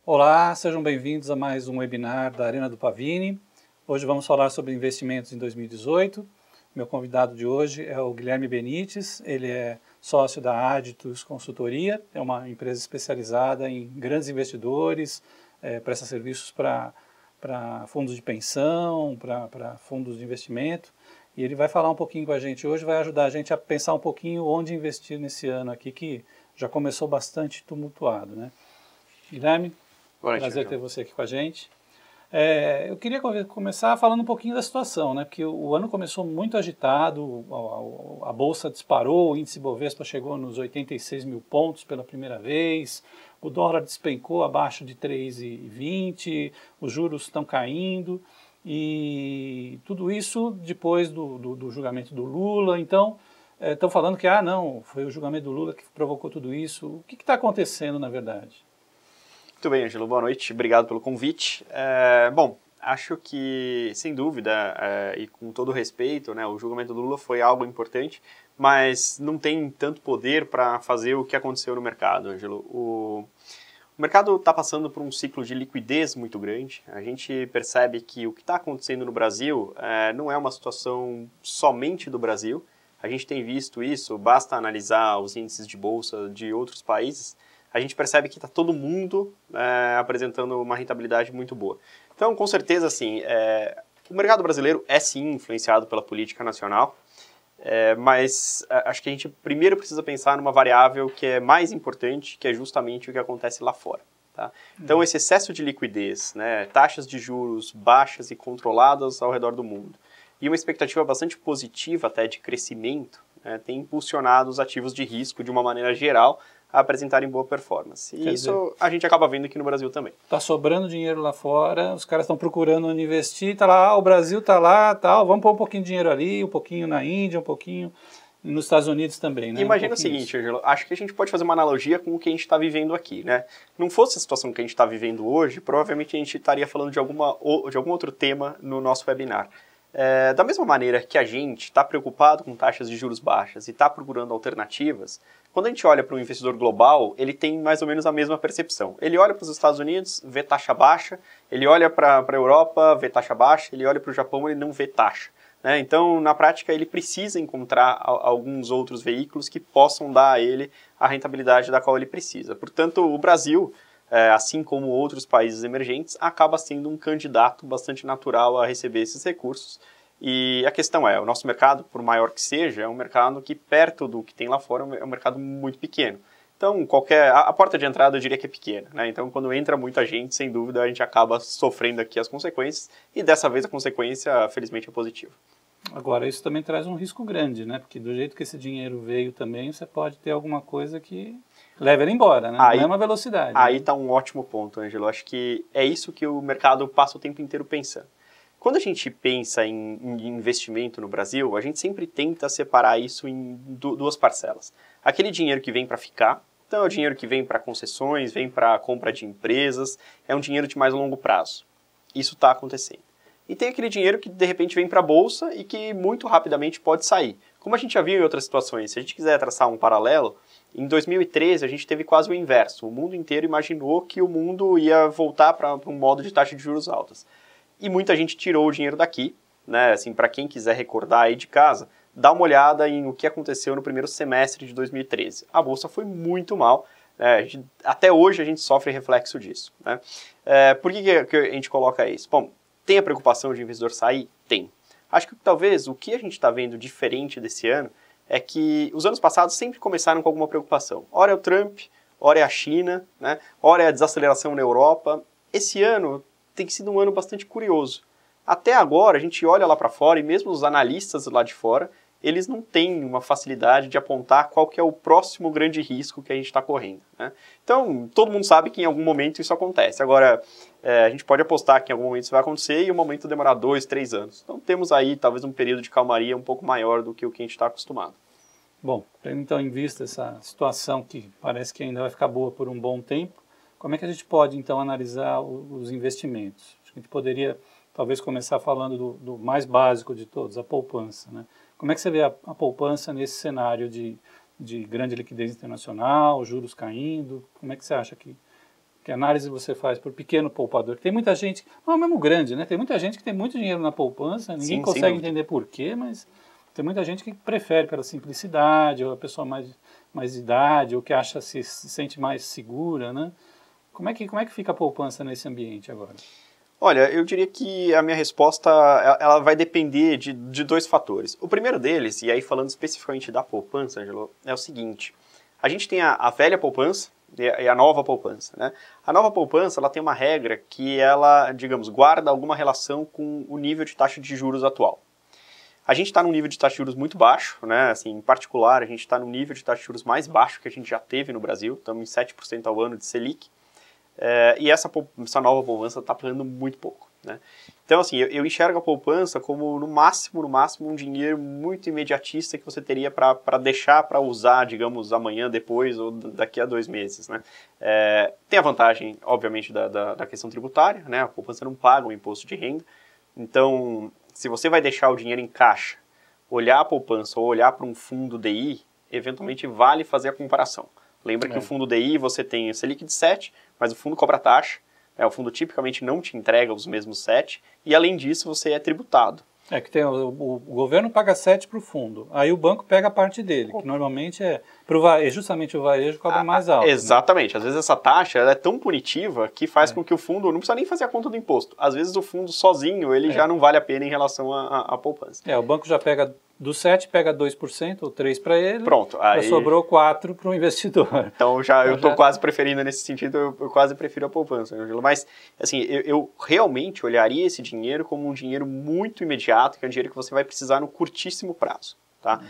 Olá, sejam bem-vindos a mais um webinar da Arena do Pavini. Hoje vamos falar sobre investimentos em 2018. Meu convidado de hoje é o Guilherme Benites, ele é sócio da Aditus Consultoria, é uma empresa especializada em grandes investidores, presta serviços para fundos de pensão, para fundos de investimento. E ele vai falar um pouquinho com a gente hoje, vai ajudar a gente a pensar um pouquinho onde investir nesse ano aqui, que já começou bastante tumultuado, né? Guilherme, prazer ter você aqui com a gente. Eu queria começar falando um pouquinho da situação, né? Porque o ano começou muito agitado, a Bolsa disparou, o índice Bovespa chegou nos 86 mil pontos pela primeira vez, o dólar despencou abaixo de 3,20, os juros estão caindo, e tudo isso depois do julgamento do Lula. Então, estão falando que, não, foi o julgamento do Lula que provocou tudo isso. O que está acontecendo, na verdade? Muito bem, Ângelo, boa noite, obrigado pelo convite. Bom, acho que, sem dúvida, e com todo respeito, né, o julgamento do Lula foi algo importante, mas não tem tanto poder para fazer o que aconteceu no mercado, Ângelo. O mercado está passando por um ciclo de liquidez muito grande. A gente percebe que o que está acontecendo no Brasil não é uma situação somente do Brasil. A gente tem visto isso, basta analisar os índices de bolsa de outros países. A gente percebe que está todo mundo apresentando uma rentabilidade muito boa. Então, com certeza, assim, o mercado brasileiro é sim influenciado pela política nacional, mas acho que a gente primeiro precisa pensar numa variável que é mais importante, que é justamente o que acontece lá fora. Tá? Então, esse excesso de liquidez, né, taxas de juros baixas e controladas ao redor do mundo, e uma expectativa bastante positiva até de crescimento, tem impulsionado os ativos de risco de uma maneira geral a apresentarem boa performance. E isso a gente acaba vendo aqui no Brasil também. Está sobrando dinheiro lá fora, os caras estão procurando onde investir, tá lá, o Brasil está lá, tal, vamos pôr um pouquinho de dinheiro ali, um pouquinho na Índia, um pouquinho nos Estados Unidos também, né? Imagina o seguinte, Angelo, acho que a gente pode fazer uma analogia com o que a gente está vivendo aqui, né? Não fosse a situação que a gente está vivendo hoje, provavelmente a gente estaria falando de algum outro tema no nosso webinar. Da mesma maneira que a gente está preocupado com taxas de juros baixas e está procurando alternativas, quando a gente olha para um investidor global, ele tem mais ou menos a mesma percepção. Ele olha para os Estados Unidos, vê taxa baixa, ele olha para a Europa, vê taxa baixa, ele olha para o Japão, ele não vê taxa. Né? Então, na prática, ele precisa encontrar alguns outros veículos que possam dar a ele a rentabilidade da qual ele precisa. Portanto, o Brasil, assim como outros países emergentes, acaba sendo um candidato bastante natural a receber esses recursos. E a questão o nosso mercado, por maior que seja, é um mercado que, perto do que tem lá fora, é um mercado muito pequeno. Então, a porta de entrada eu diria que é pequena, né? Então, quando entra muita gente, sem dúvida, a gente acaba sofrendo aqui as consequências, e dessa vez a consequência, felizmente, é positiva. Agora, isso também traz um risco grande, né? Porque do jeito que esse dinheiro veio também, você pode ter alguma coisa que leva ele embora, né? Não é uma velocidade. Aí está um ótimo ponto, Ângelo. Acho que é isso que o mercado passa o tempo inteiro pensando. Quando a gente pensa em investimento no Brasil, a gente sempre tenta separar isso em duas parcelas. Aquele dinheiro que vem para ficar, então é o dinheiro que vem para concessões, vem para compra de empresas, é um dinheiro de mais longo prazo. Isso está acontecendo. E tem aquele dinheiro que de repente vem para a Bolsa e que muito rapidamente pode sair. Como a gente já viu em outras situações, se a gente quiser traçar um paralelo, em 2013 a gente teve quase o inverso. O mundo inteiro imaginou que o mundo ia voltar para um modo de taxa de juros altas. E muita gente tirou o dinheiro daqui, né? Assim, para quem quiser recordar aí de casa, dá uma olhada em o que aconteceu no primeiro semestre de 2013. A bolsa foi muito mal, né? Até hoje a gente sofre reflexo disso, né? Por que a gente coloca isso? Bom, tem a preocupação de o investidor sair? Tem. Acho que talvez o que a gente está vendo diferente desse ano é que os anos passados sempre começaram com alguma preocupação. Ora é o Trump, ora é a China, né? Ora é a desaceleração na Europa. Esse ano tem sido um ano bastante curioso. Até agora, a gente olha lá para fora e mesmo os analistas lá de fora, eles não têm uma facilidade de apontar qual que é o próximo grande risco que a gente está correndo. Né? Então, todo mundo sabe que em algum momento isso acontece. Agora, a gente pode apostar que em algum momento isso vai acontecer e o momento demorar 2, 3 anos. Então, temos aí talvez um período de calmaria um pouco maior do que o que a gente está acostumado. Bom, então, em vista dessa situação que parece que ainda vai ficar boa por um bom tempo, como é que a gente pode, então, analisar os investimentos? Acho que a gente poderia, talvez, começar falando do mais básico de todos, a poupança, né? Como é que você vê a poupança nesse cenário de grande liquidez internacional, juros caindo? Como é que você acha que Que análise você faz por pequeno poupador? Tem muita gente, não mesmo grande, né? Tem muita gente que tem muito dinheiro na poupança, ninguém consegue entender por quê, mas tem muita gente que prefere pela simplicidade, ou a pessoa mais de idade, ou que acha se sente mais segura, né? Como é que fica a poupança nesse ambiente agora? Olha, eu diria que a minha resposta ela vai depender de dois fatores. O primeiro deles, e aí falando especificamente da poupança, Angelo, é o seguinte. A gente tem a velha poupança e a nova poupança, né? A nova poupança, ela tem uma regra que ela, digamos, guarda alguma relação com o nível de taxa de juros atual. A gente está num nível de taxa de juros muito baixo, né? Assim, em particular, a gente está no nível de taxa de juros mais baixo que a gente já teve no Brasil, estamos em 7% ao ano de Selic. E essa nova poupança está pagando muito pouco, né? Então, assim, eu enxergo a poupança como, no máximo, um dinheiro muito imediatista que você teria para deixar para usar, digamos, amanhã, depois ou daqui a 2 meses, né? Tem a vantagem, obviamente, da questão tributária, né? A poupança não paga o imposto de renda. Então, se você vai deixar o dinheiro em caixa, olhar a poupança ou olhar para um fundo DI, eventualmente vale fazer a comparação. Lembra que o fundo DI você tem o Selic de 7, mas o fundo cobra taxa, o fundo tipicamente não te entrega os mesmos 7, e além disso você é tributado. Que tem o governo paga 7 para o fundo, aí o banco pega a parte dele, que normalmente justamente o varejo cobra mais alto. Exatamente, né? Às vezes essa taxa ela é tão punitiva que faz com que o fundo não precisa nem fazer a conta do imposto. Às vezes o fundo sozinho ele já não vale a pena em relação à poupança. O banco já pega do 7, pega 2% ou 3% para ele, pronto, aí já sobrou 4% para o investidor. Então eu estou quase preferindo nesse sentido, eu quase prefiro a poupança, Angelo. Mas assim, eu realmente olharia esse dinheiro como um dinheiro muito imediato, que é um dinheiro que você vai precisar no curtíssimo prazo. Tá?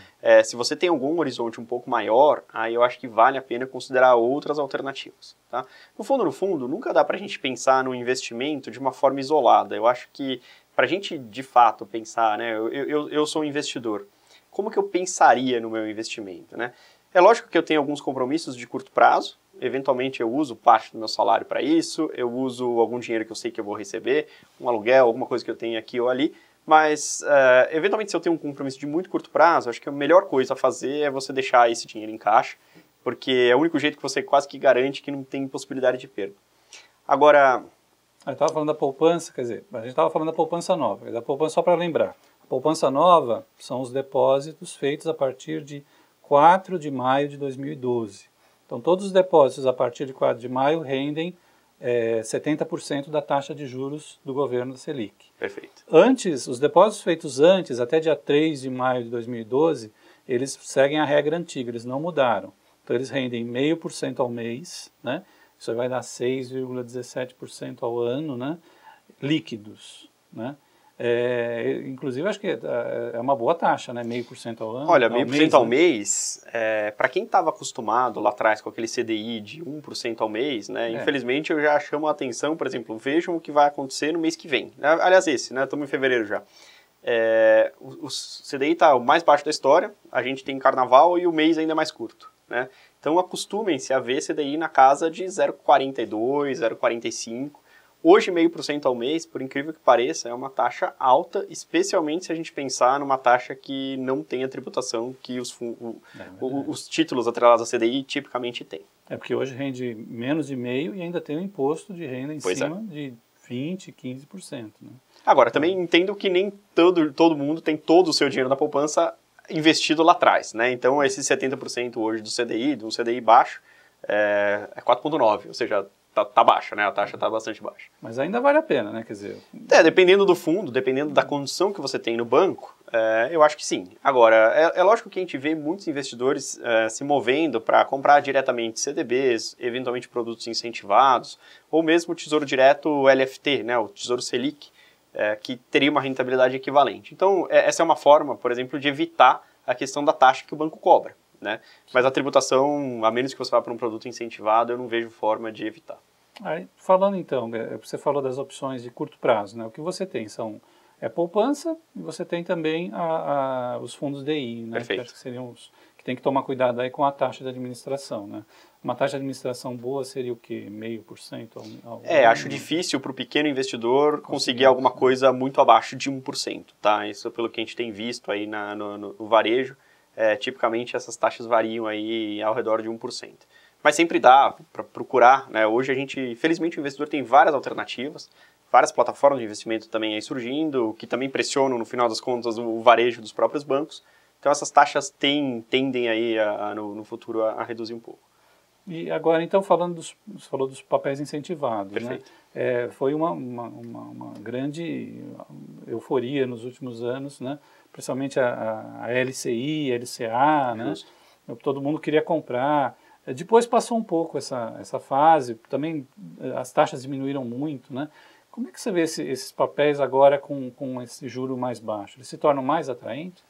Se você tem algum horizonte um pouco maior, aí eu acho que vale a pena considerar outras alternativas. Tá? No fundo, nunca dá para a gente pensar no investimento de uma forma isolada. Eu acho que para a gente, de fato, pensar, né, eu sou um investidor, como que eu pensaria no meu investimento? Né? É lógico que eu tenho alguns compromissos de curto prazo, eventualmente eu uso parte do meu salário para isso, eu uso algum dinheiro que eu sei que eu vou receber, um aluguel, alguma coisa que eu tenho aqui ou ali, mas, eventualmente, se eu tenho um compromisso de muito curto prazo, acho que a melhor coisa a fazer é você deixar esse dinheiro em caixa, porque é o único jeito que você quase que garante que não tem possibilidade de perda. Agora... Eu estava falando da poupança, quer dizer, a gente estava falando da poupança nova, da poupança só para lembrar. A poupança nova são os depósitos feitos a partir de 4 de maio de 2012. Então, todos os depósitos a partir de 4 de maio rendem 70% da taxa de juros do governo da Selic. Perfeito. Os depósitos feitos antes, até dia 3 de maio de 2012, eles seguem a regra antiga, eles não mudaram. Então, eles rendem 0,5% ao mês, né? Isso vai dar 6,17% ao ano, né? Líquidos, né? Inclusive, acho que é uma boa taxa, né? 0,5% ao ano. Olha, 0,5% ao mês, para quem estava acostumado lá atrás com aquele CDI de 1% ao mês, né? Infelizmente, eu já chamo a atenção, por exemplo, vejam o que vai acontecer no mês que vem. Aliás, né? Estamos em fevereiro já. O CDI está o mais baixo da história, a gente tem carnaval e o mês ainda é mais curto, né? Então, acostumem-se a ver CDI na casa de 0,42, 0,45. Hoje, 0,5% ao mês, por incrível que pareça, é uma taxa alta, especialmente se a gente pensar numa taxa que não tem a tributação que os títulos atrelados à CDI tipicamente têm. Porque hoje rende menos de meio e ainda tem o imposto de renda em cima de 20%, 15%. Né? Agora, também entendo que nem todo mundo tem todo o seu dinheiro na poupança investido lá atrás, né? Então, esse 70% hoje do CDI, de um CDI baixo, é 4,9%, ou seja, tá baixa, né? A taxa está bastante baixa. Mas ainda vale a pena, né? Quer dizer... dependendo do fundo, dependendo da condição que você tem no banco, eu acho que sim. Agora, é lógico que a gente vê muitos investidores se movendo para comprar diretamente CDBs, eventualmente produtos incentivados, ou mesmo o Tesouro Direto LFT, né? O Tesouro Selic, que teria uma rentabilidade equivalente. Então, essa é uma forma, por exemplo, de evitar a questão da taxa que o banco cobra, né? Mas a tributação, a menos que você vá para um produto incentivado, eu não vejo forma de evitar. Aí, falando então, você falou das opções de curto prazo, né? O que você tem são poupança e você tem também os fundos DI, né? Perfeito. Que acho que seriam que tem que tomar cuidado aí com a taxa de administração, né? Uma taxa de administração boa seria o quê? 0,5% ao ano? Acho difícil para o pequeno investidor conseguir alguma coisa muito abaixo de 1%, tá? Isso pelo que a gente tem visto aí no varejo. Tipicamente essas taxas variam aí ao redor de 1%. mas sempre dá para procurar, né? Hoje a gente, felizmente o investidor tem várias alternativas, várias plataformas de investimento também aí surgindo, que também pressionam, no final das contas, o varejo dos próprios bancos. Então essas taxas tendem aí no futuro a reduzir um pouco. E agora, então, você falou dos papéis incentivados, Perfeito. né? Foi uma grande euforia nos últimos anos, né? Principalmente a LCI, LCA, né? Todo mundo queria comprar. Depois passou um pouco essa fase, também as taxas diminuíram muito, né? Como é que você vê esses papéis agora com esse juro mais baixo? Eles se tornam mais atraentes?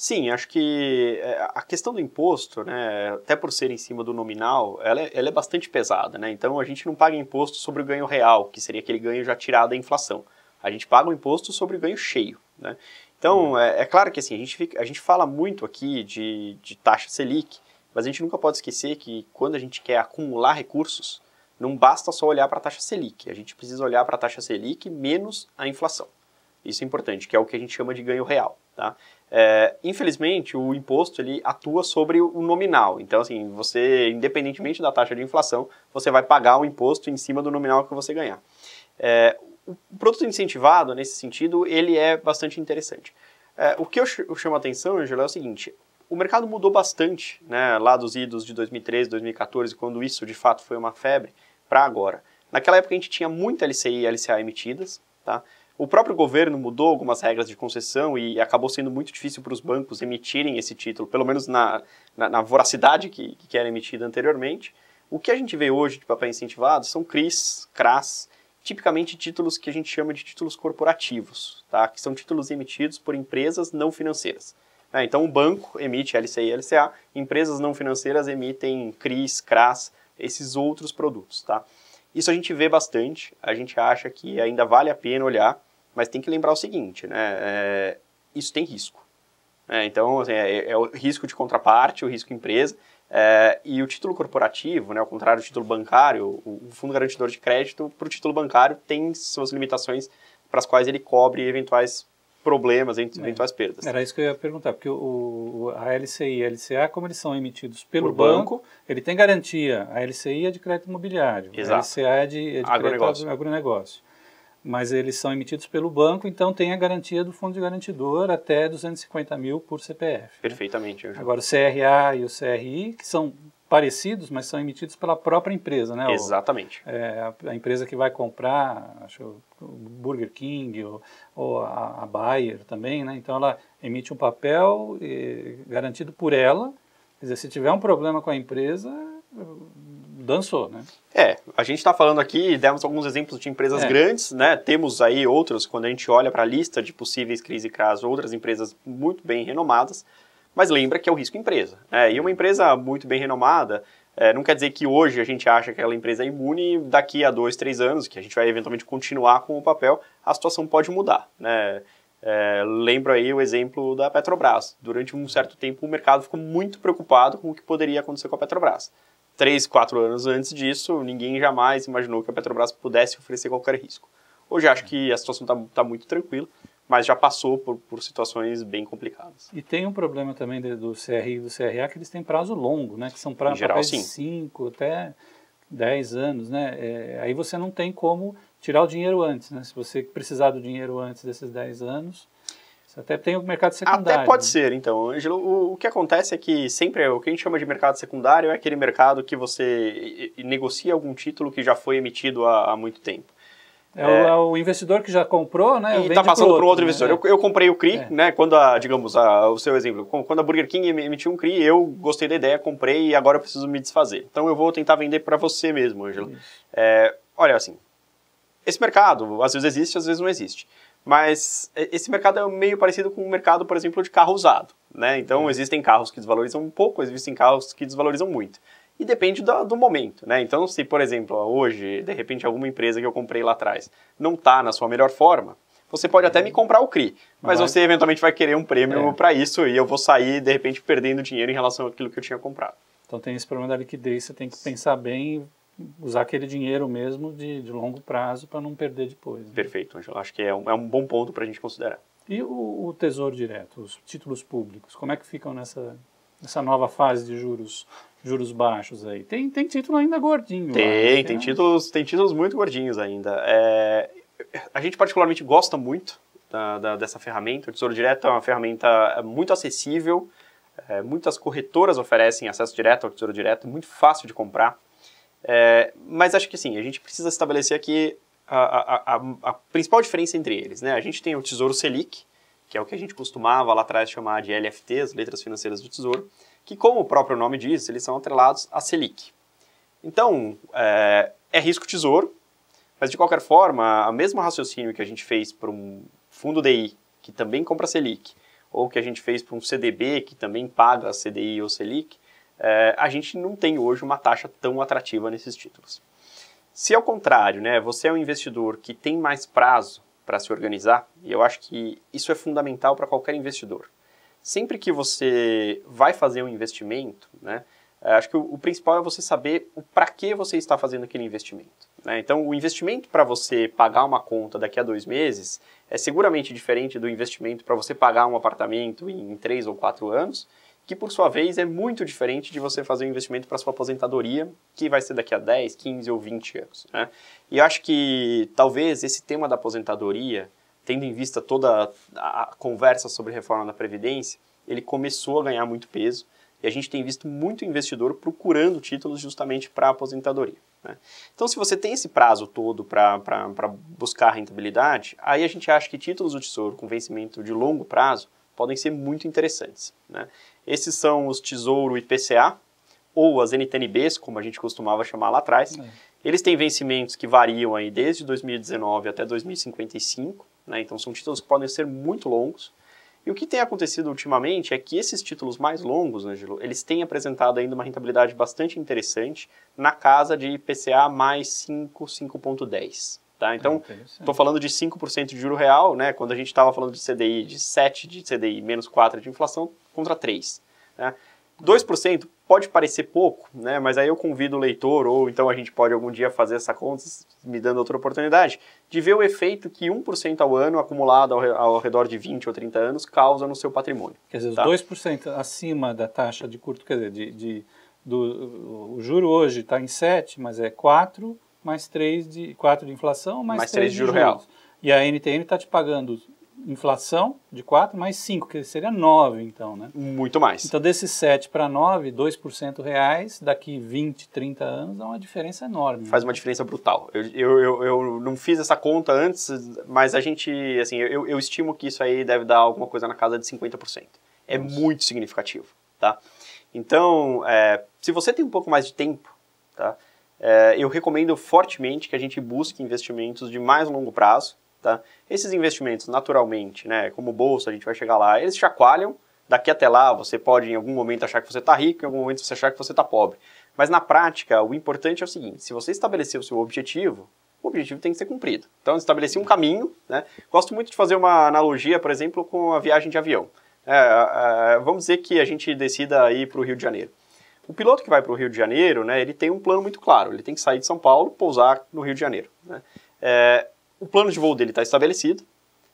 Sim, acho que a questão do imposto, né, até por ser em cima do nominal, ela é bastante pesada, né? Então a gente não paga imposto sobre o ganho real, que seria aquele ganho já tirado da inflação. A gente paga o imposto sobre o ganho cheio, né? Então é claro que assim, a gente fala muito aqui de taxa Selic, mas a gente nunca pode esquecer que quando a gente quer acumular recursos, não basta só olhar para a taxa Selic, a gente precisa olhar para a taxa Selic menos a inflação. Isso é importante, que é o que a gente chama de ganho real, tá? Infelizmente, o imposto ele atua sobre o nominal. Então, assim, você, independentemente da taxa de inflação, você vai pagar o imposto em cima do nominal que você ganhar. O produto incentivado, nesse sentido, ele é bastante interessante. O que eu chamo a atenção, Angela, é o seguinte: o mercado mudou bastante, né, lá dos idos de 2013, 2014, quando isso de fato foi uma febre, para agora. Naquela época a gente tinha muita LCI e LCA emitidas, tá? O próprio governo mudou algumas regras de concessão e acabou sendo muito difícil para os bancos emitirem esse título, pelo menos na voracidade que era emitida anteriormente. O que a gente vê hoje de papel incentivado são CRIs, CRAs, tipicamente títulos que a gente chama de títulos corporativos, tá? Que são títulos emitidos por empresas não financeiras. Então o banco emite LCI e LCA, empresas não financeiras emitem CRIs, CRAs, esses outros produtos. Tá? Isso a gente vê bastante, a gente acha que ainda vale a pena olhar, mas tem que lembrar o seguinte, né? Isso tem risco. Então, assim, é o risco de contraparte, o risco empresa, e o título corporativo, né, ao contrário do título bancário, o fundo garantidor de crédito, para o título bancário, tem suas limitações para as quais ele cobre eventuais problemas, eventuais perdas. Era isso que eu ia perguntar, porque a LCI e a LCA, como eles são emitidos pelo banco, ele tem garantia. A LCI é de crédito imobiliário, exato. A LCA é de crédito agronegócio. Mas eles são emitidos pelo banco, então tem a garantia do fundo de garantidor até 250 mil por CPF. Perfeitamente. Né? Agora o CRA e o CRI, que são parecidos, mas são emitidos pela própria empresa, né? Exatamente. A empresa que vai comprar, acho, o Burger King ou a Bayer também, né? Então ela emite um papel garantido por ela. Quer dizer, se tiver um problema com a empresa, dançou, né? A gente está falando aqui, demos alguns exemplos de empresas grandes, né? Temos aí outros, quando a gente olha para a lista de possíveis CRIs e CRAs, outras empresas muito bem renomadas, mas lembra que é o risco empresa. E uma empresa muito bem renomada, não quer dizer que hoje a gente acha que aquela empresa é imune e daqui a 2, 3 anos, que a gente vai eventualmente continuar com o papel, a situação pode mudar, né? Lembro aí o exemplo da Petrobras. Durante um certo tempo o mercado ficou muito preocupado com o que poderia acontecer com a Petrobras. 3, 4 anos antes disso, ninguém jamais imaginou que a Petrobras pudesse oferecer qualquer risco. Hoje acho que a situação está muito tranquila, mas já passou por situações bem complicadas. E tem um problema também do CRI e do CRA, que eles têm prazo longo, né? Que são papéis de 5 até 10 anos, né? Aí você não tem como tirar o dinheiro antes, né? Se você precisar do dinheiro antes desses 10 anos, você até tem o mercado secundário. Até pode ser, então, Ângelo. O que acontece é que sempre o que a gente chama de mercado secundário é aquele mercado que você negocia algum título que já foi emitido há muito tempo. É o investidor que já comprou, né? E está passando para outro investidor. Né? Eu comprei o CRI, né? Quando, digamos, o seu exemplo, quando a Burger King emitiu um CRI, eu gostei da ideia, comprei e agora eu preciso me desfazer. Então eu vou tentar vender para você mesmo, Ângelo. Olha, assim, esse mercado às vezes existe, às vezes não existe. Mas esse mercado é meio parecido com o mercado, por exemplo, de carro usado, né? Então existem carros que desvalorizam um pouco, existem carros que desvalorizam muito. E depende do momento, né? Então, se, por exemplo, hoje, de repente, alguma empresa que eu comprei lá atrás não está na sua melhor forma, você pode até me comprar o CRI, mas você eventualmente vai querer um prêmio para isso e eu vou sair, de repente, perdendo dinheiro em relação àquilo que eu tinha comprado. Então tem esse problema da liquidez, você tem que pensar bem, usar aquele dinheiro mesmo de longo prazo para não perder depois. Né? Perfeito, Angelo. Acho que é um bom ponto para a gente considerar. E o Tesouro Direto, os títulos públicos, como é que ficam nessa nova fase de juros juros baixos aí? Tem título ainda gordinho. Tem títulos muito gordinhos ainda. A gente particularmente gosta muito dessa ferramenta. O Tesouro Direto é uma ferramenta muito acessível. Muitas corretoras oferecem acesso direto ao Tesouro Direto, muito fácil de comprar. Mas acho que sim, a gente precisa estabelecer aqui a principal diferença entre eles, né? A gente tem o Tesouro Selic, que é o que a gente costumava lá atrás chamar de LFT, as letras financeiras do Tesouro, que, como o próprio nome diz, eles são atrelados à Selic. Então, é risco tesouro, mas de qualquer forma, o mesmo raciocínio que a gente fez para um fundo DI, que também compra Selic, ou que a gente fez para um CDB, que também paga CDI ou Selic, a gente não tem hoje uma taxa tão atrativa nesses títulos. Se ao contrário, né, você é um investidor que tem mais prazo para se organizar, e eu acho que isso é fundamental para qualquer investidor. Sempre que você vai fazer um investimento, né, acho que o principal é você saber para que você está fazendo aquele investimento, né? Então, o investimento para você pagar uma conta daqui a 2 meses é seguramente diferente do investimento para você pagar um apartamento em 3 ou 4 anos, que por sua vez é muito diferente de você fazer um investimento para sua aposentadoria, que vai ser daqui a 10, 15 ou 20 anos, né? E eu acho que talvez esse tema da aposentadoria, tendo em vista toda a conversa sobre reforma da Previdência, ele começou a ganhar muito peso e a gente tem visto muito investidor procurando títulos justamente para a aposentadoria, né? Então, se você tem esse prazo todo para buscar rentabilidade, aí a gente acha que títulos do Tesouro com vencimento de longo prazo podem ser muito interessantes, né? Esses são os Tesouro IPCA, ou as NTNBs, como a gente costumava chamar lá atrás. Eles têm vencimentos que variam aí desde 2019 até 2055, né? Então são títulos que podem ser muito longos. E o que tem acontecido ultimamente é que esses títulos mais longos, Ângelo, eles têm apresentado ainda uma rentabilidade bastante interessante na casa de IPCA mais 5, 5,10. Tá? Então, estou falando de 5% de juro real, né? Quando a gente estava falando de CDI, de 7 de CDI menos 4 de inflação, contra 3. Né? 2% pode parecer pouco, né? Mas aí eu convido o leitor, ou então a gente pode algum dia fazer essa conta, me dando outra oportunidade, de ver o efeito que 1% ao ano, acumulado ao redor de 20 ou 30 anos, causa no seu patrimônio. Quer dizer, tá? 2% acima da taxa de curto, quer dizer, o juro hoje está em 7, mas é 4 mais 4 de inflação, mais 3 de juro juros. Real. E a NTN está te pagando inflação de 4 mais 5, que seria 9, então, né? Muito mais. Então, desses 7 para 9, 2% reais, daqui 20, 30 anos, dá uma diferença enorme. Faz uma diferença brutal. Eu não fiz essa conta antes, mas a gente, assim, eu estimo que isso aí deve dar alguma coisa na casa de 50%. É muito significativo, tá? Então, se você tem um pouco mais de tempo, tá? Eu recomendo fortemente que a gente busque investimentos de mais longo prazo, tá? Esses investimentos, naturalmente, né, como bolsa, a gente vai chegar lá, eles chacoalham, daqui até lá você pode em algum momento achar que você está rico, em algum momento você achar que você está pobre. Mas na prática, o importante é o seguinte, se você estabelecer o seu objetivo, o objetivo tem que ser cumprido. Então, estabeleci um caminho, né? Gosto muito de fazer uma analogia, por exemplo, com a viagem de avião. Vamos dizer que a gente decida ir para o Rio de Janeiro. O piloto que vai para o Rio de Janeiro, né, ele tem um plano muito claro. Ele tem que sair de São Paulo, pousar no Rio de Janeiro, né? O plano de voo dele está estabelecido,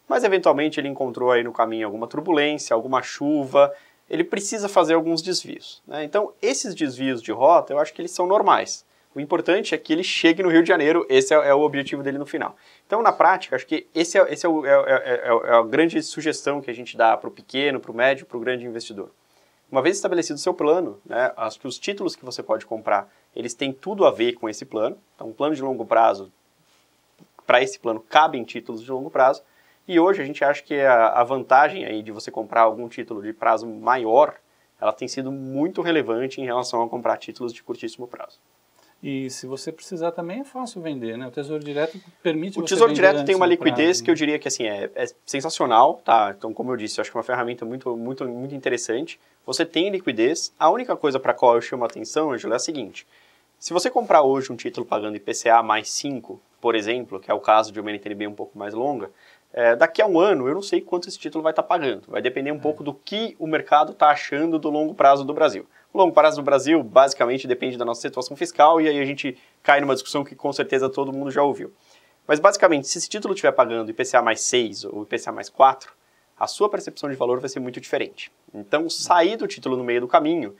mas eventualmente ele encontrou aí no caminho alguma turbulência, alguma chuva, ele precisa fazer alguns desvios, né? Então, esses desvios de rota, eu acho que eles são normais. O importante é que ele chegue no Rio de Janeiro, esse é o objetivo dele no final. Então, na prática, acho que esse é a grande sugestão que a gente dá para o pequeno, para o médio, para o grande investidor. Uma vez estabelecido o seu plano, né, acho que os títulos que você pode comprar, eles têm tudo a ver com esse plano. Então, um plano de longo prazo, para esse plano, cabem títulos de longo prazo. E hoje a gente acha que a vantagem aí de você comprar algum título de prazo maior, ela tem sido muito relevante em relação a comprar títulos de curtíssimo prazo. E se você precisar também é fácil vender, né? O Tesouro Direto permite O você Tesouro vender Direto tem uma liquidez prazo, que eu diria que assim, é sensacional, tá? Então, como eu disse, eu acho que é uma ferramenta muito, muito, muito interessante. Você tem liquidez. A única coisa para a qual eu chamo a atenção, Ângelo, é a seguinte. Se você comprar hoje um título pagando IPCA mais 5, por exemplo, que é o caso de uma NTNB um pouco mais longa, daqui a um ano eu não sei quanto esse título vai estar pagando. Vai depender um pouco do que o mercado está achando do longo prazo do Brasil. O longo prazo do Brasil basicamente depende da nossa situação fiscal e aí a gente cai numa discussão que com certeza todo mundo já ouviu. Mas basicamente, se esse título estiver pagando IPCA mais 6 ou IPCA mais 4, a sua percepção de valor vai ser muito diferente. Então, sair do título no meio do caminho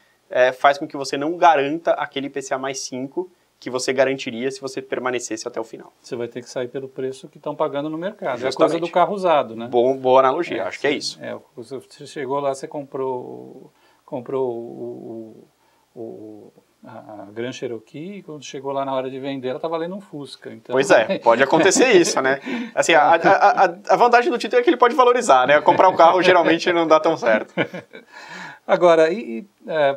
faz com que você não garanta aquele IPCA mais 5 que você garantiria se você permanecesse até o final. Você vai ter que sair pelo preço que estão pagando no mercado. Justamente. É a coisa do carro usado, né? Boa analogia, acho que é isso. Você chegou lá, você comprou a Grand Cherokee, e quando chegou lá na hora de vender, ela está valendo um Fusca. Então... Pois é, pode acontecer isso, né? Assim, a vantagem do título é que ele pode valorizar, né? Comprar um carro geralmente não dá tão certo. Agora,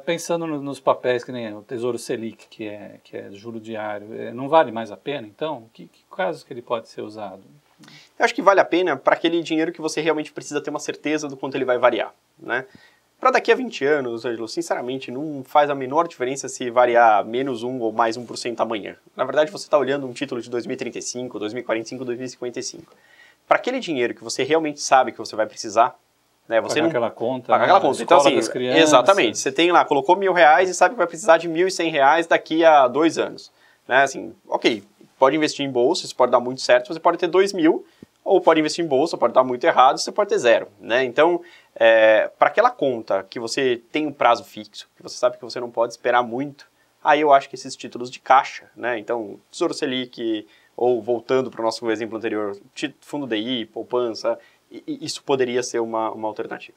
pensando nos papéis, que nem o Tesouro Selic, que é juro diário, não vale mais a pena, então? Que casos que ele pode ser usado? Eu acho que vale a pena para aquele dinheiro que você realmente precisa ter uma certeza do quanto ele vai variar, né? Para daqui a 20 anos, Ângelo, sinceramente, não faz a menor diferença se variar menos 1 ou mais 1% amanhã. Na verdade, você está olhando um título de 2035, 2045, 2055. Para aquele dinheiro que você realmente sabe que você vai precisar, né, você pagar aquela conta. Pagar aquela conta. Então, assim, exatamente. Você tem lá, colocou R$1.000 e sabe que vai precisar de R$1.100 daqui a 2 anos. Né, assim, ok, pode investir em bolsa, isso pode dar muito certo, você pode ter 2.000, ou pode investir em bolsa, pode dar muito errado, você pode ter 0. Né? Então, para aquela conta que você tem um prazo fixo, que você sabe que você não pode esperar muito, aí eu acho que esses títulos de caixa, né? Então, Tesouro Selic, ou voltando para o nosso exemplo anterior, fundo DI, poupança, isso poderia ser uma alternativa.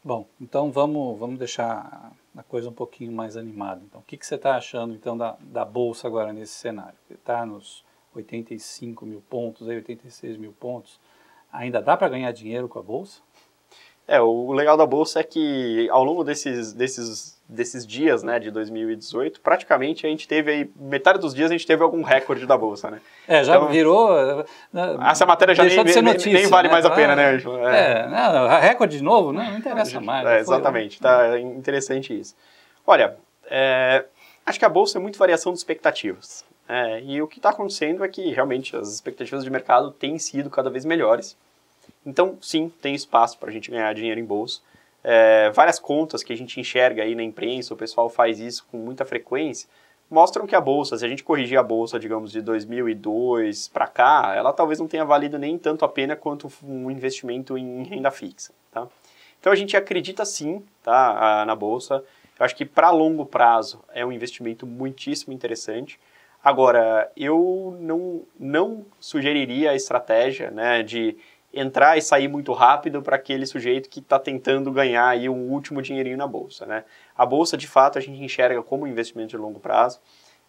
Bom, então vamos deixar a coisa um pouquinho mais animada. Então, o que você está achando então da Bolsa agora nesse cenário? Está nos 85 mil pontos, 86 mil pontos. Ainda dá para ganhar dinheiro com a Bolsa? O legal da Bolsa é que ao longo desses dias, né, de 2018, praticamente a gente teve aí, metade dos dias a gente teve algum recorde da Bolsa, né? Já então, virou... Essa matéria já nem vale, né, mais a pena, né, Ângelo? Recorde de novo, não interessa mais. Exatamente, tá interessante isso. Olha, acho que a Bolsa é muito variação de expectativas. E o que está acontecendo é que realmente as expectativas de mercado têm sido cada vez melhores. Então, sim, tem espaço para a gente ganhar dinheiro em bolsa. Várias contas que a gente enxerga aí na imprensa, o pessoal faz isso com muita frequência, mostram que a bolsa, se a gente corrigir a bolsa, digamos, de 2002 para cá, ela talvez não tenha valido nem tanto a pena quanto um investimento em renda fixa. Tá? Então, a gente acredita sim, tá, na bolsa. Eu acho que para longo prazo é um investimento muitíssimo interessante. Agora, eu não sugeriria a estratégia, né, de entrar e sair muito rápido para aquele sujeito que está tentando ganhar aí um último dinheirinho na Bolsa. Né? A Bolsa, de fato, a gente enxerga como um investimento de longo prazo.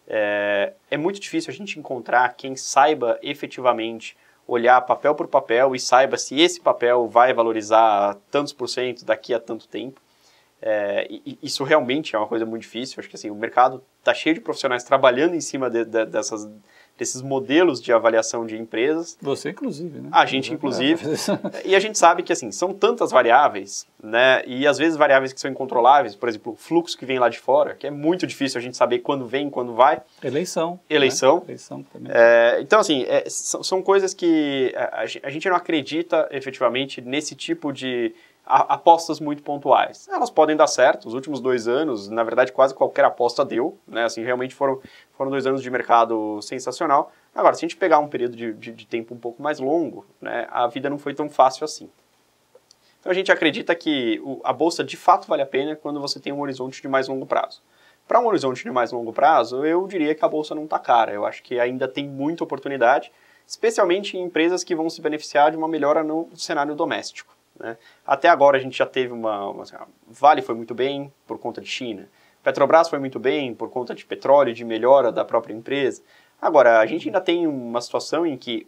É muito difícil a gente encontrar quem saiba efetivamente olhar papel por papel e saiba se esse papel vai valorizar tantos por cento daqui a tanto tempo. Isso realmente é uma coisa muito difícil. Acho que assim, o mercado está cheio de profissionais trabalhando em cima desses modelos de avaliação de empresas. Você, inclusive, né? A gente, inclusive. E a gente sabe que assim, são tantas variáveis, né? E às vezes variáveis que são incontroláveis, por exemplo, o fluxo que vem lá de fora, que é muito difícil a gente saber quando vem, quando vai. Eleição. Né? Eleição também. Então, assim, são coisas que a gente não acredita efetivamente nesse tipo de apostas muito pontuais. Elas podem dar certo. Os últimos 2 anos, na verdade, quase qualquer aposta deu, né? Assim, realmente foram 2 anos de mercado sensacional. Agora, se a gente pegar um período de tempo um pouco mais longo, né, a vida não foi tão fácil assim. Então, a gente acredita que a Bolsa, de fato, vale a pena quando você tem um horizonte de mais longo prazo. Para um horizonte de mais longo prazo, eu diria que a Bolsa não está cara. Eu acho que ainda tem muita oportunidade, especialmente em empresas que vão se beneficiar de uma melhora no cenário doméstico. Né? Até agora a gente já teve Vale foi muito bem por conta de China, Petrobras foi muito bem por conta de petróleo, de melhora da própria empresa. Agora, a gente ainda tem uma situação em que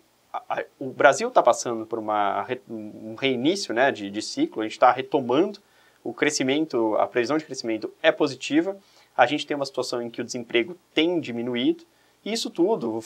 o Brasil está passando por um reinício, né, de ciclo, a gente está retomando o crescimento, a previsão de crescimento é positiva, a gente tem uma situação em que o desemprego tem diminuído, e isso tudo,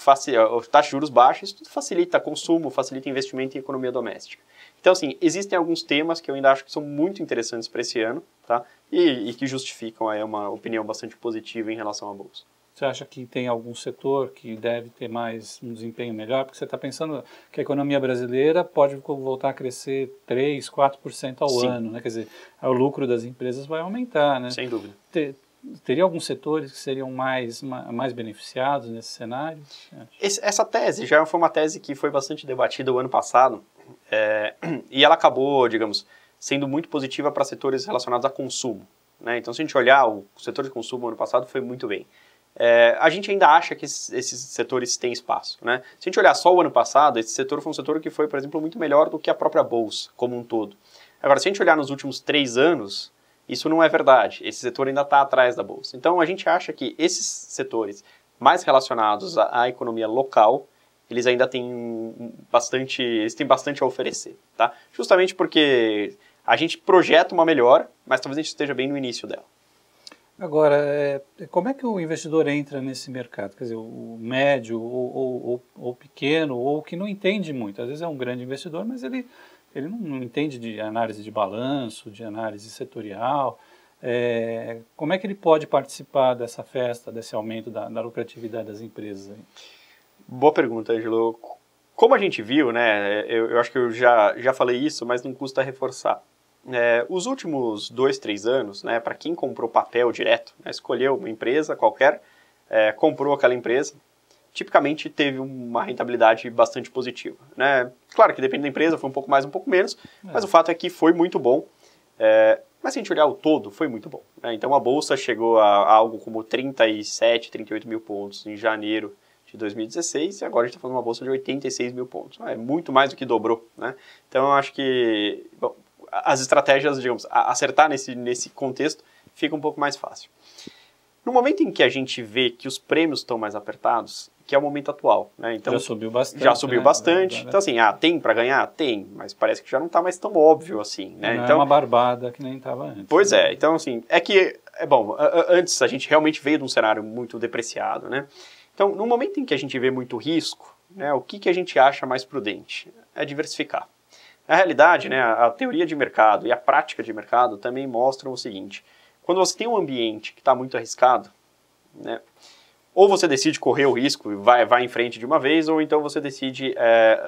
taxa de juros baixa, isso tudo facilita consumo, facilita investimento em economia doméstica. Então, assim, existem alguns temas que eu ainda acho que são muito interessantes para esse ano, tá? E que justificam aí uma opinião bastante positiva em relação à Bolsa. Você acha que tem algum setor que deve ter mais um desempenho melhor? Porque você está pensando que a economia brasileira pode voltar a crescer 3%, 4% ao Sim. ano, né? Quer dizer, o lucro das empresas vai aumentar, né? Sem dúvida. Teria alguns setores que seriam mais beneficiados nesse cenário? Essa tese já foi uma tese que foi bastante debatida o ano passado, e ela acabou, digamos, sendo muito positiva para setores relacionados a consumo. né? Então, se a gente olhar, o setor de consumo ano passado foi muito bem. A gente ainda acha que esses setores têm espaço, né? Se a gente olhar só o ano passado, esse setor foi um setor que foi, por exemplo, muito melhor do que a própria Bolsa, como um todo. Agora, se a gente olhar nos últimos 3 anos, isso não é verdade. Esse setor ainda está atrás da Bolsa. Então, a gente acha que esses setores mais relacionados à economia local, eles ainda têm bastante a oferecer, tá? Justamente porque a gente projeta uma melhora, mas talvez a gente esteja bem no início dela. Agora, como é que o investidor entra nesse mercado? Quer dizer, o médio ou pequeno, ou que não entende muito. Às vezes é um grande investidor, mas ele não entende de análise de balanço, de análise setorial. Como é que ele pode participar dessa festa, desse aumento da lucratividade das empresas aí? Boa pergunta, Ângelo. Como a gente viu, né, eu acho que eu já falei isso, mas não custa reforçar. Os últimos 2, 3 anos, né, para quem comprou papel direto, né, escolheu uma empresa qualquer, comprou aquela empresa, tipicamente teve uma rentabilidade bastante positiva, né? Claro que depende da empresa, foi um pouco mais, um pouco menos, mas o fato é que foi muito bom. Mas se a gente olhar o todo, foi muito bom, né? Então a Bolsa chegou a algo como 37, 38 mil pontos em janeiro de 2016 e agora a gente está falando de uma Bolsa de 86 mil pontos. É muito mais do que dobrou, né? Então eu acho que as estratégias, digamos, acertar nesse contexto fica um pouco mais fácil. No momento em que a gente vê que os prêmios estão mais apertados, que é o momento atual, né? Então, já subiu bastante. Já subiu bastante. Então, assim, tem para ganhar? Tem, mas parece que já não está mais tão óbvio assim, né? Não então, é uma barbada que nem estava antes. Pois é, então, assim, bom, antes a gente realmente veio de um cenário muito depreciado, né? Então, no momento em que a gente vê muito risco, né, o que a gente acha mais prudente? É diversificar. Na realidade, né, a teoria de mercado e a prática de mercado também mostram o seguinte: quando você tem um ambiente que está muito arriscado, né, ou você decide correr o risco e vai em frente de uma vez, ou então você decide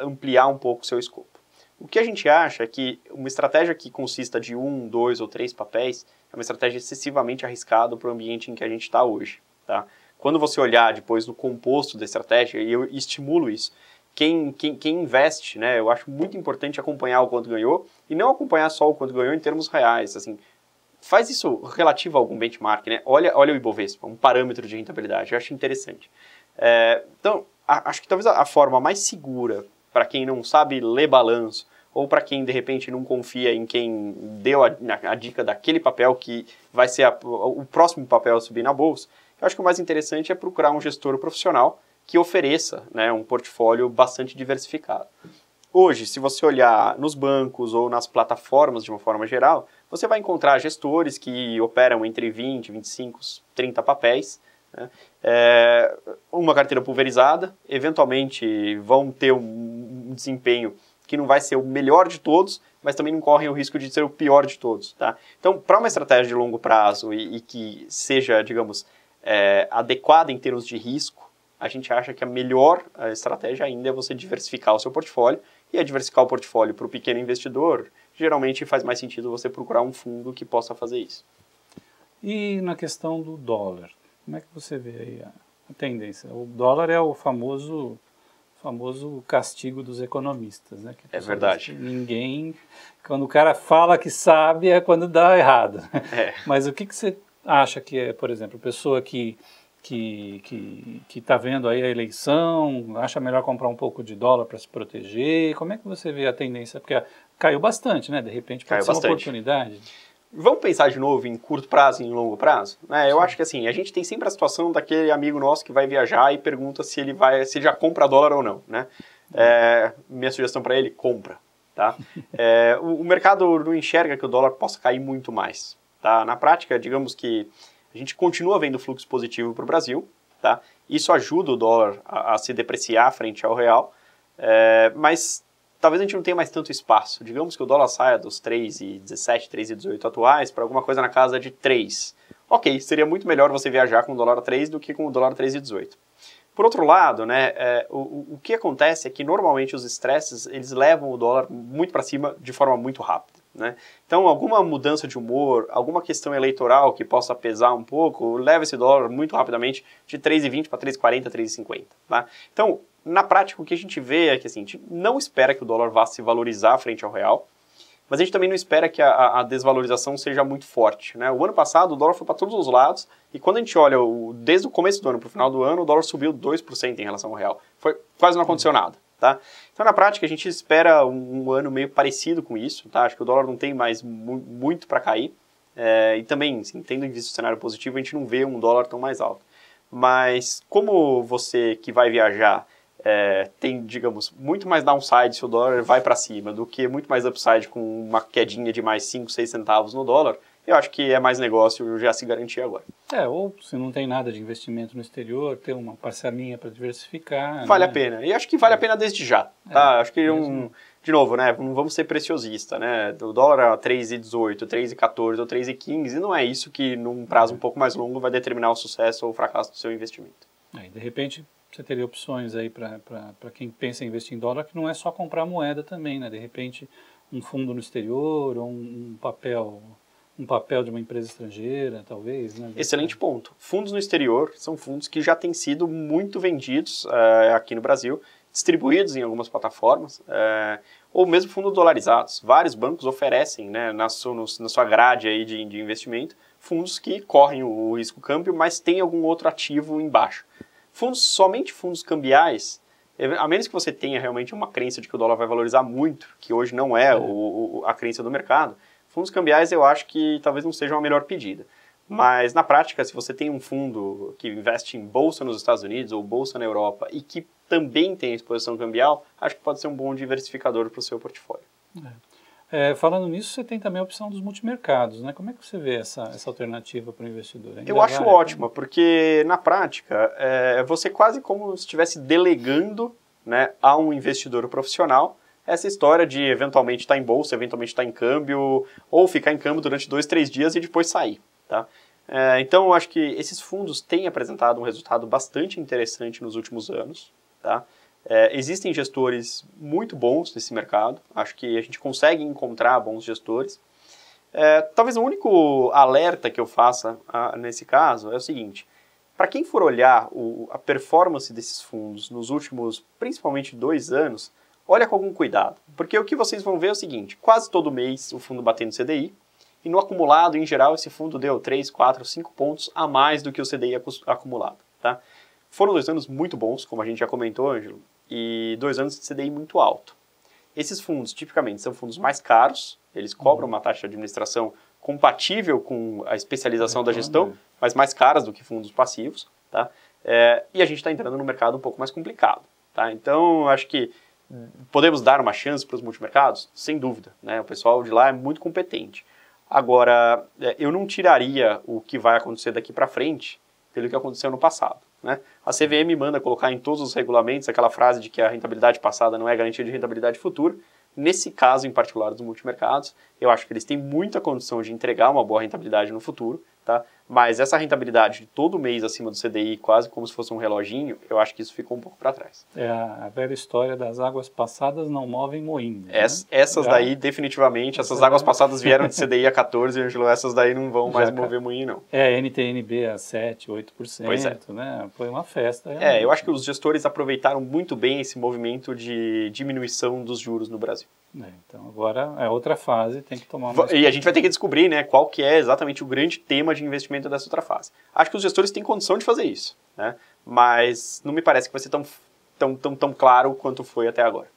ampliar um pouco o seu escopo. O que a gente acha é que uma estratégia que consista de 1, 2 ou 3 papéis é uma estratégia excessivamente arriscada para o ambiente em que a gente está hoje, tá? Quando você olhar depois no composto da estratégia, e eu estimulo isso, quem investe, né, eu acho muito importante acompanhar o quanto ganhou, e não acompanhar só o quanto ganhou em termos reais, assim, faz isso relativo a algum benchmark, né, olha o Ibovespa, um parâmetro de rentabilidade, eu acho interessante. Então, acho que talvez a forma mais segura para quem não sabe ler balanço, ou para quem de repente não confia em quem deu a dica daquele papel que vai ser o próximo papel a subir na bolsa, eu acho que o mais interessante é procurar um gestor profissional que ofereça, né, um portfólio bastante diversificado. Hoje, se você olhar nos bancos ou nas plataformas de uma forma geral, você vai encontrar gestores que operam entre 20, 25, 30 papéis, né, uma carteira pulverizada, eventualmente vão ter um desempenho que não vai ser o melhor de todos, mas também não correm o risco de ser o pior de todos, tá? Então, para uma estratégia de longo prazo e que seja, digamos, adequada em termos de risco, a gente acha que a melhor estratégia ainda é você diversificar o seu portfólio, e diversificar o portfólio para o pequeno investidor, geralmente faz mais sentido você procurar um fundo que possa fazer isso. E na questão do dólar, como é que você vê aí a tendência? O dólar é o famoso castigo dos economistas, né? É verdade. Ninguém, quando o cara fala que sabe, é quando dá errado. Mas o que você acha que é, por exemplo, pessoa que está vendo aí a eleição, acha melhor comprar um pouco de dólar para se proteger? Como é que você vê a tendência? Porque caiu bastante, né? De repente pode ser uma oportunidade. Vamos pensar de novo em curto prazo e em longo prazo? Eu acho que assim, a gente tem sempre a situação daquele amigo nosso que vai viajar e pergunta se ele já compra dólar ou não, né? Minha sugestão para ele, compra, tá? O mercado não enxerga que o dólar possa cair muito mais, tá? Na prática, digamos que a gente continua vendo fluxo positivo para o Brasil, tá? Isso ajuda o dólar a se depreciar frente ao real, mas talvez a gente não tenha mais tanto espaço. Digamos que o dólar saia dos 3,17, 3,18 atuais para alguma coisa na casa de 3. Ok, seria muito melhor você viajar com o dólar a 3 do que com o dólar a 3,18. Por outro lado, né, o que acontece é que normalmente os estresses eles levam o dólar muito para cima de forma muito rápida, né? Então, alguma mudança de humor, alguma questão eleitoral que possa pesar um pouco, leva esse dólar muito rapidamente de 3,20 para 3,40, 3,50. Tá? Então, na prática, o que a gente vê é que assim, a gente não espera que o dólar vá se valorizar frente ao real, mas a gente também não espera que a desvalorização seja muito forte, né? O ano passado o dólar foi para todos os lados, e quando a gente olha desde o começo do ano para o final do ano, o dólar subiu 2% em relação ao real. Quase não aconteceu nada. Tá? Então, na prática, a gente espera um ano meio parecido com isso. Tá? Acho que o dólar não tem mais muito para cair. E também, assim, tendo em vista o cenário positivo, a gente não vê um dólar tão mais alto. Mas como você que vai viajar tem, digamos, muito mais downside se o dólar vai para cima do que muito mais upside com uma quedinha de mais 5, 6 centavos no dólar, eu acho que é mais negócio já se garantir agora. Ou se não tem nada de investimento no exterior, ter uma parcelinha para diversificar. Vale a pena. E acho que vale a pena desde já. Tá? Acho que de novo, né? Não vamos ser preciosistas, né? O dólar a 3,18, 3,14 ou 3,15 não é isso que num prazo um pouco mais longo vai determinar o sucesso ou o fracasso do seu investimento. De repente, você teria opções aí para quem pensa em investir em dólar, que não é só comprar moeda também, né? De repente, um fundo no exterior ou um papel de uma empresa estrangeira, talvez, né? Excelente ponto. Fundos no exterior são fundos que já têm sido muito vendidos aqui no Brasil, distribuídos em algumas plataformas, ou mesmo fundos dolarizados. Vários bancos oferecem, né, na sua grade aí de investimento, fundos que correm o risco câmbio, mas tem algum outro ativo embaixo. Somente fundos cambiais, a menos que você tenha realmente uma crença de que o dólar vai valorizar muito, que hoje não é a crença do mercado, fundos cambiais eu acho que talvez não seja uma melhor pedida. Mas na prática, se você tem um fundo que investe em bolsa nos Estados Unidos ou bolsa na Europa e que também tem exposição cambial, acho que pode ser um bom diversificador para o seu portfólio. Falando nisso, você tem também a opção dos multimercados, né? Como é que você vê essa alternativa para o investidor? Eu acho ótima, porque na prática você quase como se estivesse delegando, né, a um investidor profissional essa história de eventualmente estar em bolsa, eventualmente estar em câmbio, ou ficar em câmbio durante 2, 3 dias e depois sair. Tá? Então, eu acho que esses fundos têm apresentado um resultado bastante interessante nos últimos anos. Tá? Existem gestores muito bons nesse mercado, acho que a gente consegue encontrar bons gestores. Talvez o único alerta que eu faça nesse caso é o seguinte: para quem for olhar a performance desses fundos nos últimos, principalmente 2 anos, olha com algum cuidado, porque o que vocês vão ver é o seguinte: quase todo mês o fundo batendo CDI, e no acumulado, em geral, esse fundo deu 3, 4, 5 pontos a mais do que o CDI acumulado. Tá? Foram 2 anos muito bons, como a gente já comentou, Ângelo, e 2 anos de CDI muito alto. Esses fundos, tipicamente, são fundos mais caros, eles cobram uma taxa de administração compatível com a especialização da gestão, mas mais caras do que fundos passivos. Tá? E a gente está entrando num mercado um pouco mais complicado. Tá? Então, acho que podemos dar uma chance para os multimercados? Sem dúvida, né? O pessoal de lá é muito competente. Agora, eu não tiraria o que vai acontecer daqui para frente pelo que aconteceu no passado. Né? A CVM manda colocar em todos os regulamentos aquela frase de que a rentabilidade passada não é garantia de rentabilidade futura. Nesse caso em particular dos multimercados, eu acho que eles têm muita condição de entregar uma boa rentabilidade no futuro, tá? Mas essa rentabilidade de todo mês acima do CDI, quase como se fosse um reloginho, eu acho que isso ficou um pouco para trás. É a velha história das águas passadas não movem moinho. Essas daí, definitivamente, essas águas passadas vieram de CDI a 14, Ângelo, essas daí não vão mais mover moinho, não. NTNB a 7, 8%, pois é. Né? Foi uma festa. Eu acho que os gestores aproveitaram muito bem esse movimento de diminuição dos juros no Brasil. Então agora é outra fase, tem que tomar E a gente vai ter que descobrir, né, qual que é exatamente o grande tema de investimento dessa outra fase. Acho que os gestores têm condição de fazer isso, né? Mas não me parece que vai ser tão claro quanto foi até agora.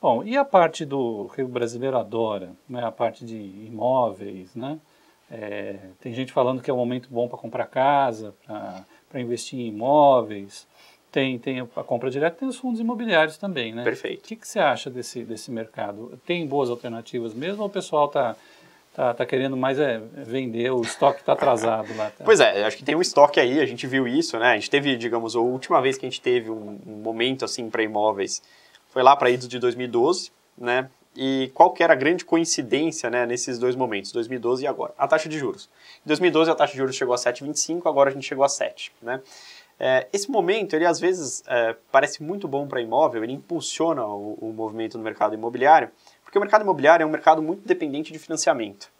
Bom, e a parte que o brasileiro adora, né, a parte de imóveis, né? Tem gente falando que é um momento bom para comprar casa, para investir em imóveis. Tem a compra direta, tem os fundos imobiliários também, né? Perfeito. O que você acha desse mercado? Tem boas alternativas mesmo ou o pessoal tá querendo mais vender, o estoque está atrasado lá? Tá? Pois acho que tem um estoque aí, a gente viu isso, né? A gente teve, digamos, a última vez que a gente teve um momento assim para imóveis foi lá para idos de 2012, né? E qual que era a grande coincidência, né, nesses 2 momentos, 2012 e agora? A taxa de juros. Em 2012 a taxa de juros chegou a 7,25, agora a gente chegou a 7, né? Esse momento, ele às vezes parece muito bom para imóvel, ele impulsiona o movimento no mercado imobiliário, porque o mercado imobiliário é um mercado muito dependente de financiamento.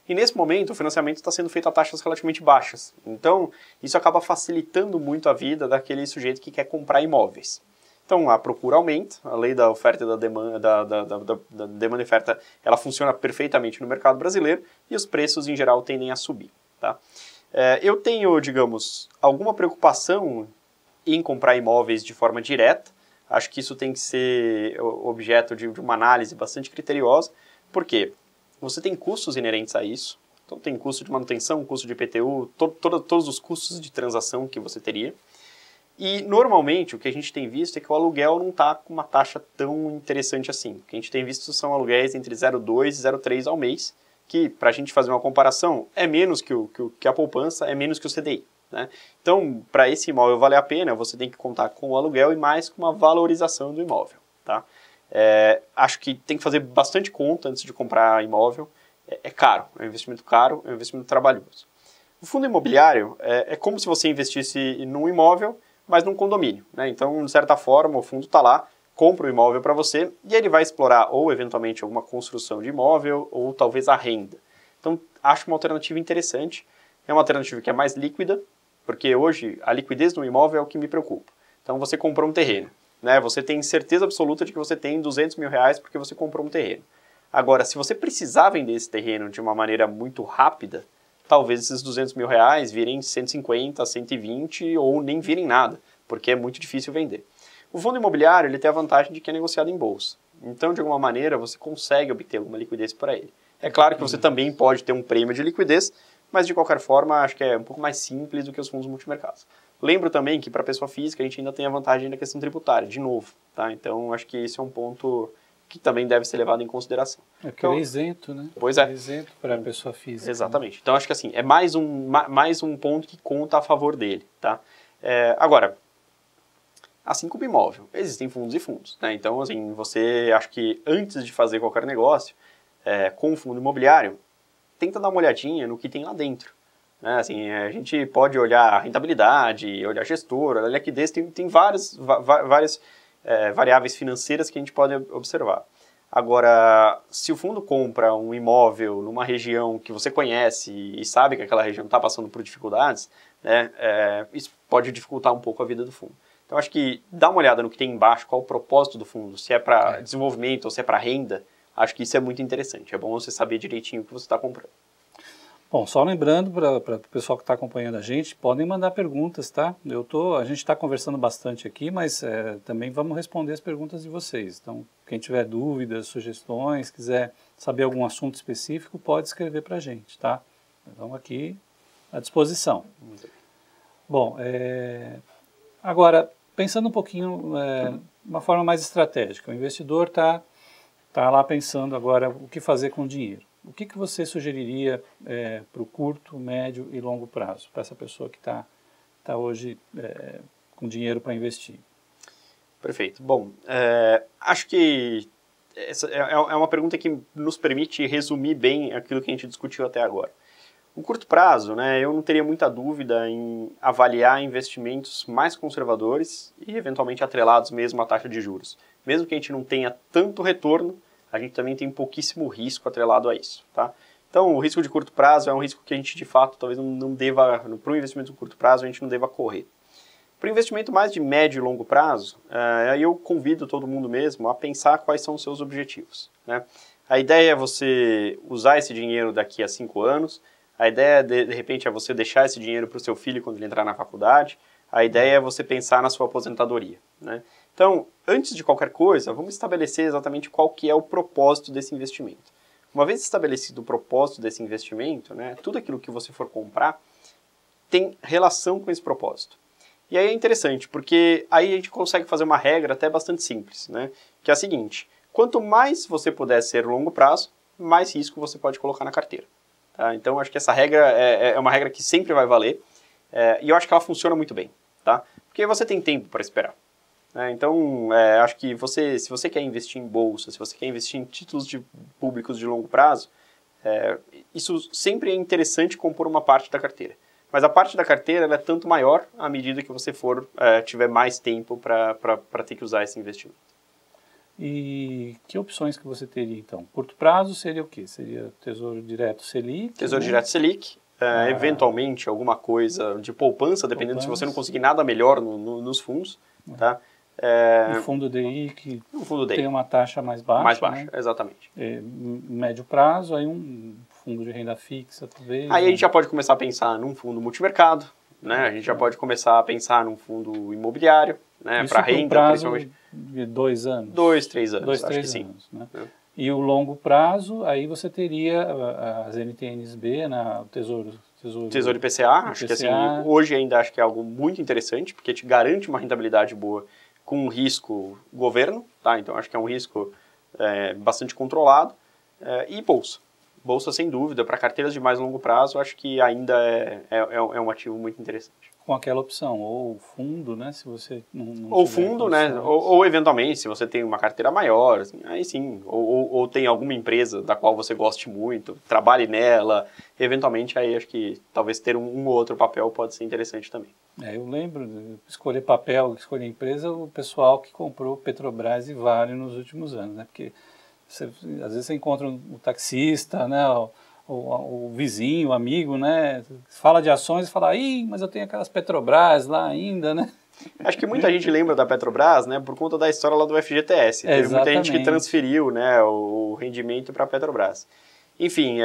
E nesse momento, o financiamento está sendo feito a taxas relativamente baixas. Então, isso acaba facilitando muito a vida daquele sujeito que quer comprar imóveis. Então, a procura aumenta, a lei da oferta e da demanda, da demanda e oferta, ela funciona perfeitamente no mercado brasileiro e os preços, em geral, tendem a subir. Tá? Eu tenho, digamos, alguma preocupação em comprar imóveis de forma direta. Acho que isso tem que ser objeto de uma análise bastante criteriosa. Por quê? Você tem custos inerentes a isso. Então, tem custo de manutenção, custo de IPTU, todos os custos de transação que você teria. E, normalmente, o que a gente tem visto é que o aluguel não está com uma taxa tão interessante assim. O que a gente tem visto são aluguéis entre 0,2 e 0,3 ao mês, que, para a gente fazer uma comparação, é menos que a poupança, é menos que o CDI. Né? Então, para esse imóvel valer a pena, você tem que contar com o aluguel e mais com uma valorização do imóvel. Tá? Acho que tem que fazer bastante conta antes de comprar imóvel. É caro, é um investimento caro, é um investimento trabalhoso. O fundo imobiliário é como se você investisse num imóvel, mas num condomínio. Né? Então, de certa forma, o fundo está lá, compra o imóvel para você e ele vai explorar ou, eventualmente, alguma construção de imóvel ou talvez a renda. Então, acho uma alternativa interessante. É uma alternativa que é mais líquida, porque hoje a liquidez do imóvel é o que me preocupa. Então, você comprou um terreno. Né? Você tem certeza absoluta de que você tem R$200 mil porque você comprou um terreno. Agora, se você precisar vender esse terreno de uma maneira muito rápida, talvez esses R$200 mil virem 150, 120 ou nem virem nada, porque é muito difícil vender. O fundo imobiliário ele tem a vantagem de que é negociado em bolsa. Então, de alguma maneira, você consegue obter alguma liquidez para ele. É claro que você também pode ter um prêmio de liquidez, mas de qualquer forma, acho que é um pouco mais simples do que os fundos multimercados. Lembro também que para a pessoa física a gente ainda tem a vantagem da questão tributária, de novo. Tá? Então, acho que esse é um ponto que também deve ser levado em consideração. Porque ele é isento, né? Pois é. É isento para a pessoa física. Exatamente. Né? Então, acho que assim, é mais um ponto que conta a favor dele. Tá? Agora, assim como imóvel, existem fundos e fundos. Né? Então, assim, você, acho que antes de fazer qualquer negócio com o fundo imobiliário, tenta dar uma olhadinha no que tem lá dentro. Né? Assim, a gente pode olhar a rentabilidade, olhar a gestora, a liquidez, tem várias variáveis financeiras que a gente pode observar. Agora, se o fundo compra um imóvel numa região que você conhece e sabe que aquela região está passando por dificuldades, né, isso pode dificultar um pouco a vida do fundo. Então, acho que dá uma olhada no que tem embaixo, qual o propósito do fundo, se é para desenvolvimento ou se é para renda, acho que isso é muito interessante. É bom você saber direitinho o que você está comprando. Bom, só lembrando para o pessoal que está acompanhando a gente, podem mandar perguntas, tá? A gente está conversando bastante aqui, mas também vamos responder as perguntas de vocês. Então, quem tiver dúvidas, sugestões, quiser saber algum assunto específico, pode escrever para a gente, tá? Então, aqui à disposição. Bom, agora, pensando um pouquinho de uma forma mais estratégica, o investidor está lá pensando agora o que fazer com o dinheiro. O que você sugeriria para o curto, médio e longo prazo, para essa pessoa que está hoje com dinheiro para investir? Perfeito. Bom, acho que essa é uma pergunta que nos permite resumir bem aquilo que a gente discutiu até agora. No curto prazo, né, eu não teria muita dúvida em avaliar investimentos mais conservadores e eventualmente atrelados mesmo à taxa de juros. Mesmo que a gente não tenha tanto retorno, a gente também tem pouquíssimo risco atrelado a isso. Tá? Então, o risco de curto prazo é um risco que a gente, de fato, talvez não deva, para um investimento de curto prazo, a gente não deva correr. Para o investimento mais de médio e longo prazo, eu convido todo mundo mesmo a pensar quais são os seus objetivos. Né? A ideia é você usar esse dinheiro daqui a 5 anos, a ideia, de repente, é você deixar esse dinheiro para o seu filho quando ele entrar na faculdade, a ideia é você pensar na sua aposentadoria. Né? Então, antes de qualquer coisa, vamos estabelecer exatamente qual que é o propósito desse investimento. Uma vez estabelecido o propósito desse investimento, né, tudo aquilo que você for comprar tem relação com esse propósito. E aí é interessante, porque aí a gente consegue fazer uma regra até bastante simples, né, que é a seguinte: quanto mais você puder ser longo prazo, mais risco você pode colocar na carteira. Tá? Então, acho que essa regra é uma regra que sempre vai valer, e eu acho que ela funciona muito bem, tá? Porque você tem tempo para esperar. Então, acho que se você quer investir em bolsa, se você quer investir em títulos públicos de longo prazo, isso sempre é interessante compor uma parte da carteira. Mas a parte da carteira ela é tanto maior à medida que você tiver mais tempo para ter que usar esse investimento. E que opções que você teria, então? Curto prazo seria o quê? Seria Tesouro Direto Selic? Tesouro Direto Selic. Eventualmente alguma coisa de poupança, dependendo se você não conseguir nada melhor nos fundos. Tá? Um fundo DI que um fundo DI tem uma taxa mais baixa. Mais baixa, né? exatamente. Médio prazo, aí um fundo de renda fixa, talvez. Aí a gente já pode começar a pensar num fundo multimercado, né? A gente já pode começar a pensar num fundo imobiliário, né? Para renda, prazo principalmente. De 2 anos. 2, 3 anos, 2, acho 3 que anos, sim. né? E o longo prazo, aí você teria as NTNs-B, né? O Tesouro IPCA, acho que assim, hoje ainda acho que é algo muito interessante, porque te garante uma rentabilidade boa com um risco governo, tá? Então acho que é um risco bastante controlado. E bolsa. Bolsa, sem dúvida, para carteiras de mais longo prazo, acho que ainda é um ativo muito interessante. Com aquela opção, ou fundo, né, se você não ou fundo, né, ou eventualmente, se você tem uma carteira maior, assim, aí sim, ou tem alguma empresa da qual você goste muito, trabalhe nela, eventualmente aí acho que talvez ter um ou outro papel pode ser interessante também. Eu lembro de escolher papel, escolher empresa, o pessoal que comprou Petrobras e Vale nos últimos anos, né, porque às vezes você encontra o taxista, né, o vizinho, o amigo, né, fala de ações e fala, mas eu tenho aquelas Petrobras lá ainda, né? Acho que muita gente lembra da Petrobras, né, por conta da história lá do FGTS. Teve muita gente que transferiu, né, o rendimento para a Petrobras. Enfim,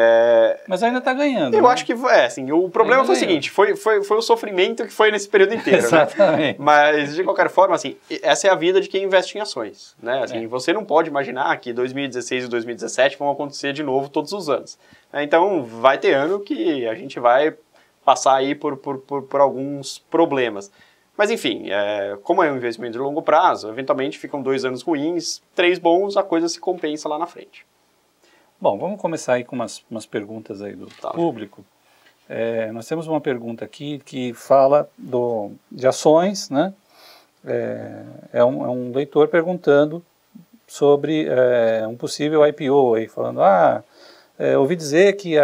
Mas ainda está ganhando. Eu acho que, assim, o problema foi o seguinte, foi o sofrimento que foi nesse período inteiro, Exatamente. Né? Mas, de qualquer forma, assim, essa é a vida de quem investe em ações, né? Assim, você não pode imaginar que 2016 e 2017 vão acontecer de novo todos os anos. Então, vai ter ano que a gente vai passar aí por alguns problemas. Mas, enfim, como é um investimento de longo prazo, eventualmente ficam 2 anos ruins, 3 bons, a coisa se compensa lá na frente. Bom, vamos começar aí com umas perguntas aí do público. Nós temos uma pergunta aqui que fala de ações, né? É um leitor perguntando sobre um possível IPO aí, falando, ouvi dizer que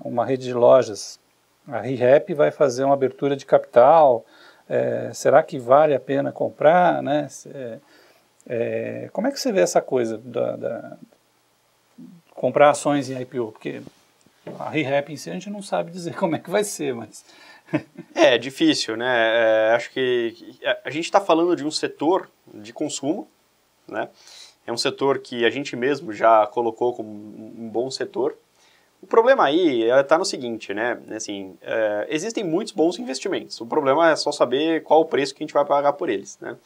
uma rede de lojas, a ReHap, vai fazer uma abertura de capital, será que vale a pena comprar, né? Como é que você vê essa coisa comprar ações em IPO? Porque a ReHap em si a gente não sabe dizer como é que vai ser, mas... É difícil, né? Acho que a gente está falando de um setor de consumo, né? É um setor que a gente mesmo já colocou como um bom setor. O problema aí está no seguinte, né? Assim, existem muitos bons investimentos. O problema é só saber qual o preço que a gente vai pagar por eles, né?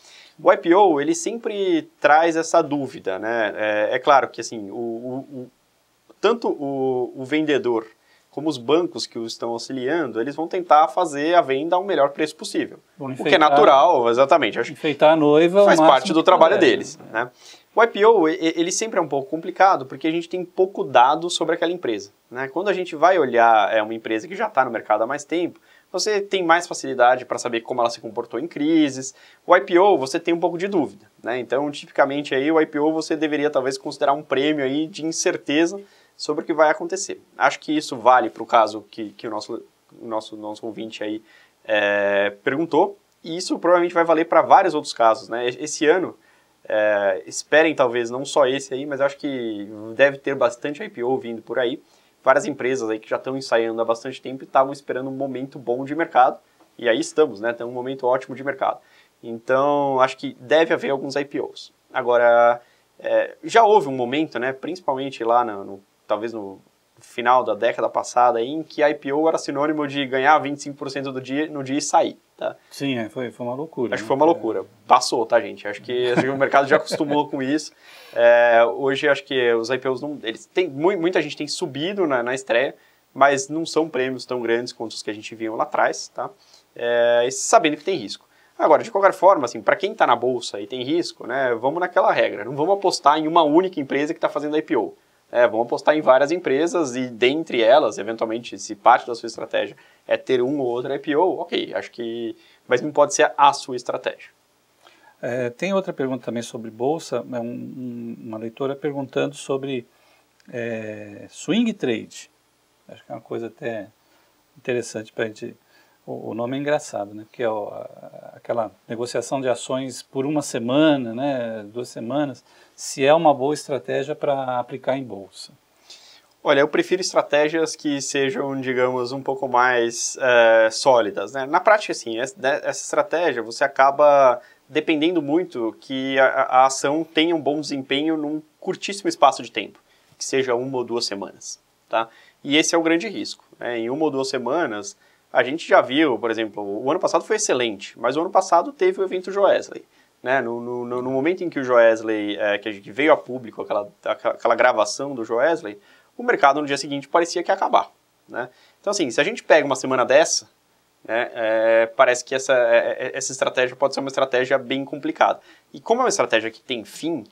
O IPO, ele sempre traz essa dúvida, né? É claro que, assim, tanto o vendedor como os bancos que o estão auxiliando, eles vão tentar fazer a venda a um melhor preço possível. O que é natural, exatamente. Enfeitar a noiva faz parte do trabalho deles, né? O IPO, ele sempre é um pouco complicado, porque a gente tem pouco dado sobre aquela empresa, né? Quando a gente vai olhar uma empresa que já está no mercado há mais tempo, você tem mais facilidade para saber como ela se comportou em crises. O IPO, você tem um pouco de dúvida, né? Então, tipicamente, aí, o IPO você deveria talvez considerar um prêmio aí de incerteza sobre o que vai acontecer. Acho que isso vale para o caso que o nosso ouvinte aí perguntou, e isso provavelmente vai valer para vários outros casos, né? Esse ano, esperem talvez não só esse aí, mas acho que deve ter bastante IPO vindo por aí. Várias empresas aí que já estão ensaiando há bastante tempo e estavam esperando um momento bom de mercado, e aí estamos, né? Tem um momento ótimo de mercado. Então, acho que deve haver alguns IPOs. Agora, já houve um momento, né? Principalmente lá talvez no final da década passada, em que a IPO era sinônimo de ganhar 25% no dia e sair, tá? Sim, foi uma loucura. Acho que foi uma loucura. Passou, tá, gente? Acho que o mercado já acostumou com isso. Hoje, acho que os IPOs muita gente tem subido na estreia, mas não são prêmios tão grandes quanto os que a gente viu lá atrás, tá? Sabendo que tem risco. Agora, de qualquer forma, assim, para quem está na bolsa e tem risco, né, vamos naquela regra. Não vamos apostar em uma única empresa que está fazendo IPO. Vamos apostar em várias empresas e, dentre elas, eventualmente, se parte da sua estratégia é ter um ou outro IPO, ok, acho que... Mas não pode ser a sua estratégia. Tem outra pergunta também sobre bolsa, uma leitora perguntando sobre swing trade. Acho que é uma coisa até interessante para a gente... O nome é engraçado, né? Porque é aquela negociação de ações por uma semana, né? 2 semanas, se é uma boa estratégia para aplicar em bolsa. Olha, eu prefiro estratégias que sejam, digamos, um pouco mais sólidas, né? Na prática, assim, essa estratégia você acaba dependendo muito que a ação tenha um bom desempenho num curtíssimo espaço de tempo, que seja 1 ou 2 semanas, tá? E esse é o grande risco, né? Em 1 ou 2 semanas, a gente já viu, por exemplo, o ano passado foi excelente, mas o ano passado teve o evento Joesley, né? No momento em que o Joesley, que a gente veio a público, aquela gravação do Joesley, o mercado no dia seguinte parecia que ia acabar, né? Então, assim, se a gente pega uma semana dessa, né, parece que essa estratégia pode ser uma estratégia bem complicada. E como é uma estratégia que tem fim,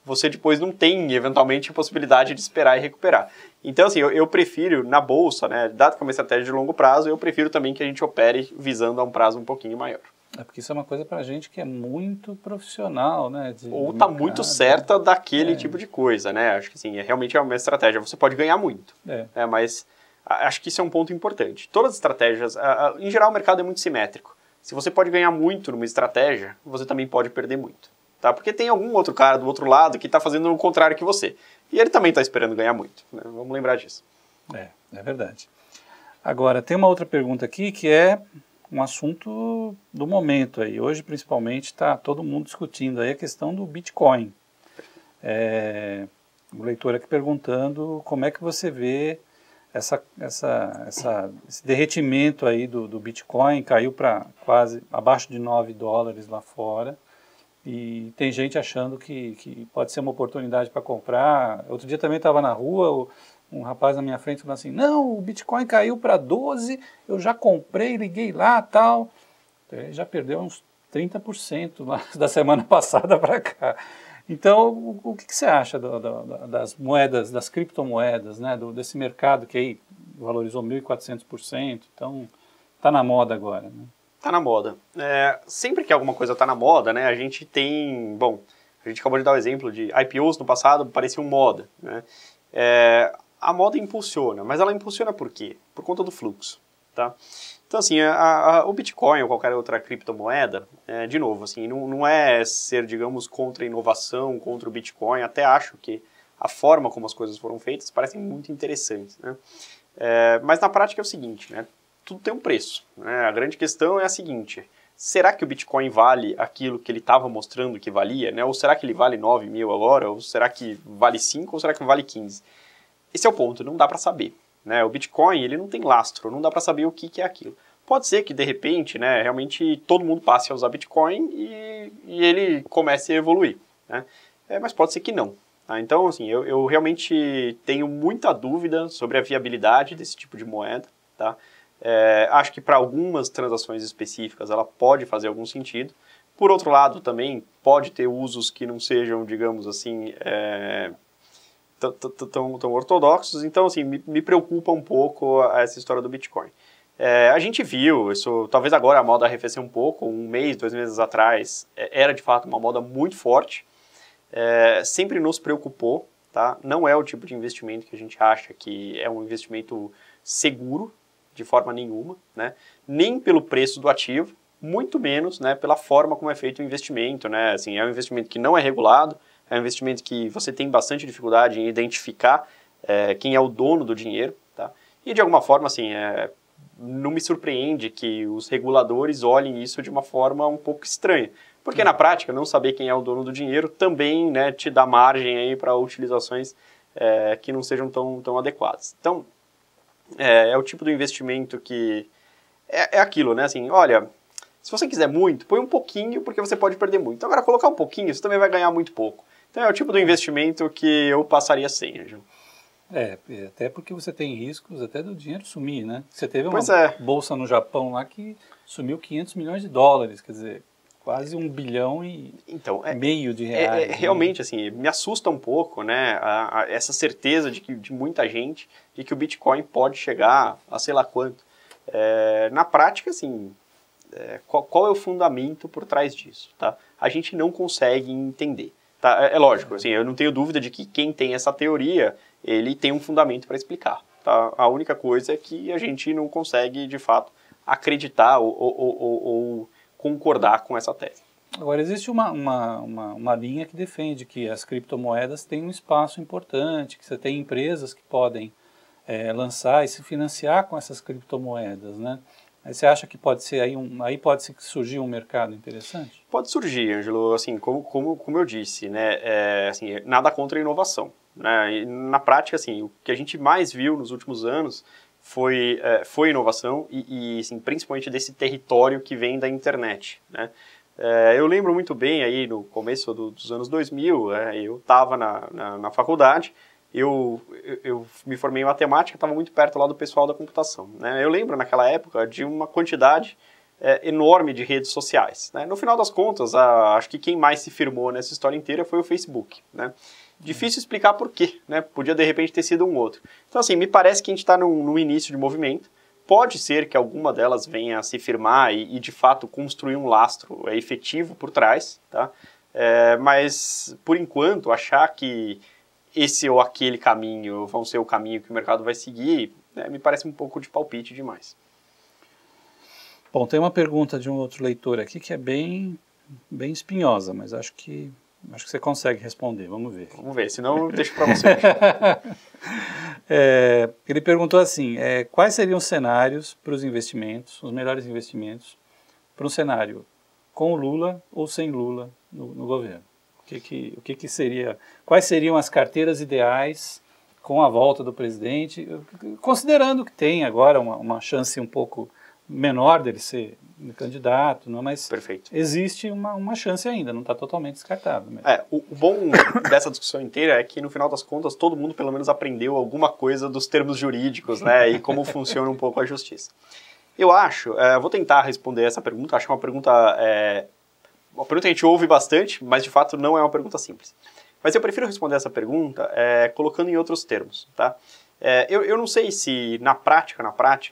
você depois não tem, eventualmente, a possibilidade de esperar e recuperar. Então, assim, eu prefiro, na bolsa, né, dado que é uma estratégia de longo prazo, eu prefiro também que a gente opere visando a um prazo um pouquinho maior. É porque isso é uma coisa pra gente que é muito profissional, né? Ou tá muito certa daquele tipo de coisa, né? Acho que, assim, realmente é uma estratégia. Você pode ganhar muito, mas acho que isso é um ponto importante. Todas as estratégias, em geral, o mercado é muito simétrico. Se você pode ganhar muito numa estratégia, você também pode perder muito. Tá? Porque tem algum outro cara do outro lado que está fazendo o contrário que você. E ele também está esperando ganhar muito, né? Vamos lembrar disso. É verdade. Agora, tem uma outra pergunta aqui que é um assunto do momento aí. Hoje, principalmente, está todo mundo discutindo aí a questão do Bitcoin. O leitor aqui perguntando como é que você vê esse derretimento aí do Bitcoin, caiu para quase abaixo de $9 lá fora. E tem gente achando que pode ser uma oportunidade para comprar. Outro dia também estava na rua, um rapaz na minha frente falou assim, não, o Bitcoin caiu para 12, eu já comprei, liguei lá e tal. Então, ele já perdeu uns 30% lá da semana passada para cá. Então, o que você acha das moedas, das criptomoedas, né, desse mercado que aí valorizou 1.400%? Então, está na moda agora, né? Tá na moda. Sempre que alguma coisa tá na moda, né, a gente tem... Bom, a gente acabou de dar o exemplo de IPOs no passado, pareciam moda, né? A moda impulsiona, mas ela impulsiona por quê? Por conta do fluxo, tá? Então, assim, o Bitcoin ou qualquer outra criptomoeda, de novo, assim, não é ser, digamos, contra a inovação, contra o Bitcoin, até acho que a forma como as coisas foram feitas parecem muito interessantes, né? Mas na prática é o seguinte, né? Tudo tem um preço, né? A grande questão é a seguinte, será que o Bitcoin vale aquilo que ele estava mostrando que valia, né? Ou será que ele vale 9 mil agora? Ou será que vale 5? Ou será que vale 15? Esse é o ponto, não dá para saber, né? O Bitcoin, ele não tem lastro, não dá para saber o que é aquilo. Pode ser que, de repente, né, realmente todo mundo passe a usar Bitcoin e ele comece a evoluir, né? Mas pode ser que não. Tá? Então, assim, eu realmente tenho muita dúvida sobre a viabilidade desse tipo de moeda, tá? Acho que para algumas transações específicas ela pode fazer algum sentido. Por outro lado, também pode ter usos que não sejam, digamos assim, tão ortodoxos. Então, assim, me preocupa um pouco essa história do Bitcoin. A gente viu, isso talvez agora a moda arrefeceu um pouco, 1 mês, 2 meses atrás, era de fato uma moda muito forte. Sempre nos preocupou, tá? Não é o tipo de investimento que a gente acha que é um investimento seguro, de forma nenhuma, né? Nem pelo preço do ativo, muito menos, né, pela forma como é feito o investimento, né? Assim, é um investimento que não é regulado, é um investimento que você tem bastante dificuldade em identificar quem é o dono do dinheiro, tá? E de alguma forma, assim, não me surpreende que os reguladores olhem isso de uma forma um pouco estranha, porque na prática, não saber quem é o dono do dinheiro também, né, te dá margem aí para utilizações que não sejam tão adequadas. Então, é o tipo do investimento que é aquilo, né? Assim, olha, se você quiser muito, põe um pouquinho porque você pode perder muito. Então, agora, colocar um pouquinho, você também vai ganhar muito pouco. Então, é o tipo do investimento que eu passaria sem, Angelo. Até porque você tem riscos até do dinheiro sumir, né? Você teve uma Pois é. bolsa no Japão lá que sumiu $500 milhões, quer dizer, quase 1,5 bilhão de reais. Né? Realmente, assim, me assusta um pouco, né, essa certeza de muita gente de que o Bitcoin pode chegar a sei lá quanto. Na prática, assim, qual é o fundamento por trás disso, tá? A gente não consegue entender, tá? É lógico, assim, eu não tenho dúvida de que quem tem essa teoria, ele tem um fundamento para explicar, tá? A única coisa é que a gente não consegue, de fato, acreditar ou concordar com essa tese. Agora, existe uma linha que defende que as criptomoedas têm um espaço importante, que você tem empresas que podem lançar e se financiar com essas criptomoedas, né? Aí você acha que pode ser aí pode surgir um mercado interessante? Pode surgir, Ângelo, assim, como eu disse, né, assim, nada contra a inovação, né, e na prática, assim, o que a gente mais viu nos últimos anos foi inovação e assim, principalmente desse território que vem da internet, né. Eu lembro muito bem aí no começo dos anos 2000, eu estava na faculdade, eu me formei em matemática, estava muito perto lá do pessoal da computação, né. Eu lembro naquela época de uma quantidade enorme de redes sociais, né. No final das contas, acho que quem mais se firmou nessa história inteira foi o Facebook, né. Difícil explicar por quê, né, podia de repente ter sido um outro. Então assim, me parece que a gente está no início de movimento. Pode ser que alguma delas venha a se firmar e de fato construir um lastro efetivo por trás, tá? Mas por enquanto achar que esse ou aquele caminho vão ser o caminho que o mercado vai seguir, né, me parece um pouco de palpite demais. Bom, tem uma pergunta de um outro leitor aqui que é bem espinhosa, mas acho que você consegue responder, vamos ver. Vamos ver, senão eu deixo para você. Ele perguntou assim, quais seriam os cenários para os investimentos, os melhores investimentos, para um cenário com o Lula ou sem Lula no governo? O que seria, quais seriam as carteiras ideais com a volta do presidente, considerando que tem agora uma chance um pouco menor dele ser candidato, não, mas Perfeito. Existe uma chance ainda, não está totalmente descartado. Mesmo. O bom dessa discussão inteira é que, no final das contas, todo mundo pelo menos aprendeu alguma coisa dos termos jurídicos, né, e como funciona um pouco a justiça. Eu acho, vou tentar responder essa pergunta, acho que é uma pergunta que a gente ouve bastante, mas de fato não é uma pergunta simples. Mas eu prefiro responder essa pergunta colocando em outros termos, tá? Eu não sei se na prática,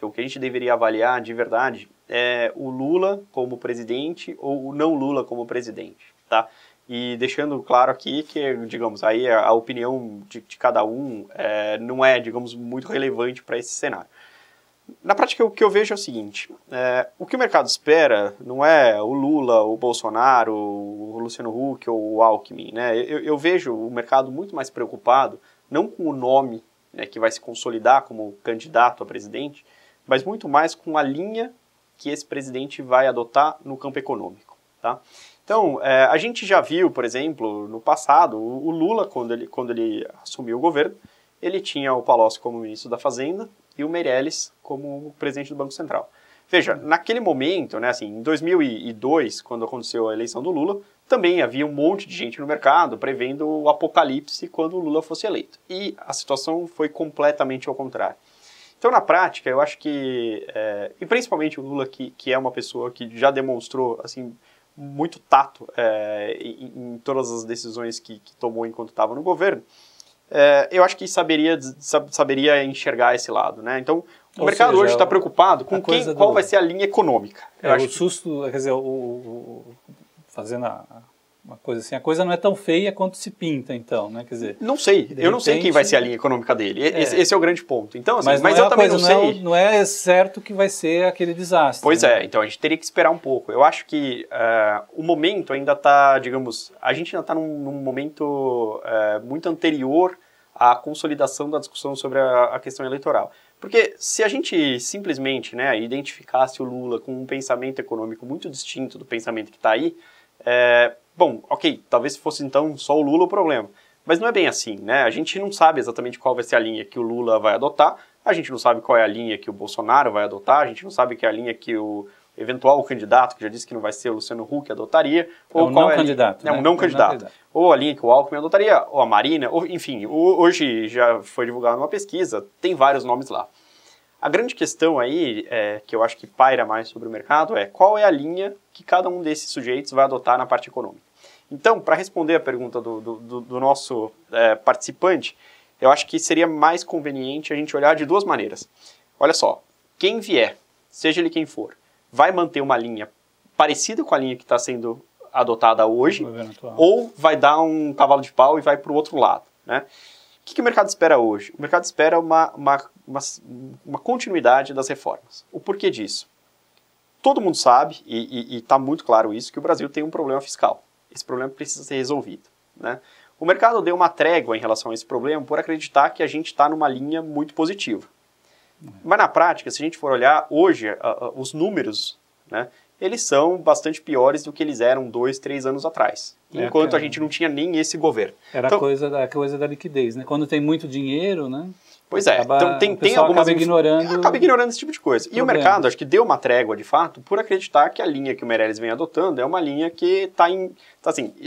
o que a gente deveria avaliar de verdade é o Lula como presidente ou o não Lula como presidente, tá? E deixando claro aqui que, digamos, aí a opinião de cada um não é, digamos, muito relevante para esse cenário. Na prática, o que eu vejo é o seguinte, o que o mercado espera não é o Lula, o Bolsonaro, o Luciano Huck ou o Alckmin, né? Eu vejo o mercado muito mais preocupado, não com o nome, né, que vai se consolidar como candidato a presidente, mas muito mais com a linha que esse presidente vai adotar no campo econômico, tá? Então, a gente já viu, por exemplo, no passado, o Lula, quando ele assumiu o governo, ele tinha o Palocci como ministro da Fazenda e o Meirelles como presidente do Banco Central. Veja, naquele momento, né, assim, em 2002, quando aconteceu a eleição do Lula, também havia um monte de gente no mercado prevendo o apocalipse quando o Lula fosse eleito. E a situação foi completamente ao contrário. Então, na prática, eu acho que, e principalmente o Lula, que é uma pessoa que já demonstrou, assim, muito tato em todas as decisões que tomou enquanto estava no governo, eu acho que saberia enxergar esse lado, né? Então, o mercado hoje está preocupado com qual vai ser a linha econômica. Susto, quer dizer, fazendo uma coisa assim, a coisa não é tão feia quanto se pinta, então, né? Quer dizer, não sei, eu não sei quem vai ser a linha econômica dele. Esse é o grande ponto. Então, assim, mas eu também não sei. Não é certo que vai ser aquele desastre. Pois é, então a gente teria que esperar um pouco. Eu acho que o momento ainda está, digamos, a gente ainda está num momento muito anterior à consolidação da discussão sobre a questão eleitoral. Porque se a gente simplesmente, né, identificasse o Lula com um pensamento econômico muito distinto do pensamento que está aí, bom, ok, talvez fosse então só o Lula o problema. Mas não é bem assim, né? A gente não sabe exatamente qual vai ser a linha que o Lula vai adotar, a gente não sabe qual é a linha que o Bolsonaro vai adotar, a gente não sabe qual é a linha que o eventual candidato, que já disse que não vai ser o Luciano Huck, adotaria. Ou um não candidato. Um não candidato. Ou a linha que o Alckmin adotaria, ou a Marina, ou, enfim, hoje já foi divulgada uma pesquisa, tem vários nomes lá. A grande questão aí, que eu acho que paira mais sobre o mercado, é qual é a linha que cada um desses sujeitos vai adotar na parte econômica. Então, para responder a pergunta do nosso participante, eu acho que seria mais conveniente a gente olhar de duas maneiras. Olha só, quem vier, seja ele quem for, vai manter uma linha parecida com a linha que está sendo adotada hoje, ou vai dar um cavalo de pau e vai para o outro lado, né? O que o mercado espera hoje? O mercado espera uma continuidade das reformas. O porquê disso? Todo mundo sabe, e está muito claro isso, que o Brasil tem um problema fiscal. Esse problema precisa ser resolvido, né? O mercado deu uma trégua em relação a esse problema por acreditar que a gente está numa linha muito positiva. Mas na prática, se a gente for olhar hoje, os números, né, eles são bastante piores do que eles eram 2, 3 anos atrás. Enquanto a gente não tinha nem esse governo. Era então, a coisa da liquidez, né? Quando tem muito dinheiro, né? Pois é, então tem algumas... Acaba ignorando esse tipo de coisa. E o mercado, acho que deu uma trégua, de fato, por acreditar que a linha que o Meirelles vem adotando é uma linha que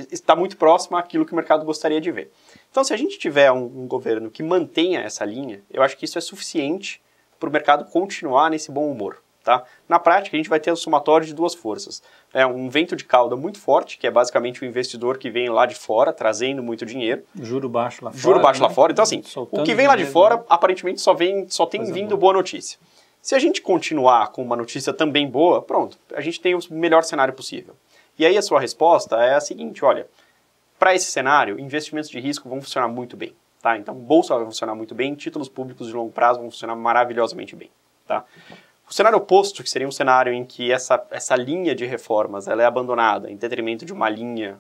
está muito próxima àquilo que o mercado gostaria de ver. Então, se a gente tiver um governo que mantenha essa linha, eu acho que isso é suficiente para o mercado continuar nesse bom humor. Tá? Na prática, a gente vai ter o somatório de duas forças. Um vento de cauda muito forte, que é basicamente o investidor que vem lá de fora, trazendo muito dinheiro. Juro baixo lá fora. Juro baixo lá fora. Então, assim, o que vem lá de fora, aparentemente, só tem vindo boa notícia. Se a gente continuar com uma notícia também boa, pronto, a gente tem o melhor cenário possível. E aí a sua resposta é a seguinte, olha, para esse cenário, investimentos de risco vão funcionar muito bem. Tá? Então, bolsa vai funcionar muito bem, títulos públicos de longo prazo vão funcionar maravilhosamente bem. Tá? O cenário oposto, que seria um cenário em que essa linha de reformas ela é abandonada em detrimento de uma linha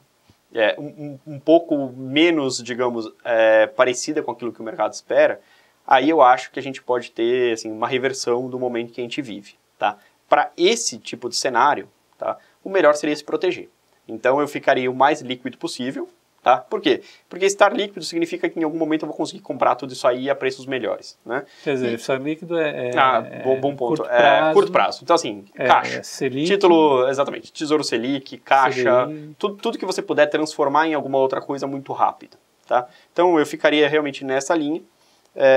um pouco menos, digamos, parecida com aquilo que o mercado espera, aí eu acho que a gente pode ter assim, uma reversão do momento que a gente vive. Tá? Para esse tipo de cenário, tá, o melhor seria se proteger. Então eu ficaria o mais líquido possível. Tá? Por quê? Porque estar líquido significa que em algum momento eu vou conseguir comprar tudo isso aí a preços melhores. Né? Quer dizer, estar líquido bom ponto. Curto prazo. Então, assim, caixa, Selic, título, exatamente, Tesouro Selic, caixa, tudo que você puder transformar em alguma outra coisa muito rápido. Tá? Então, eu ficaria realmente nessa linha.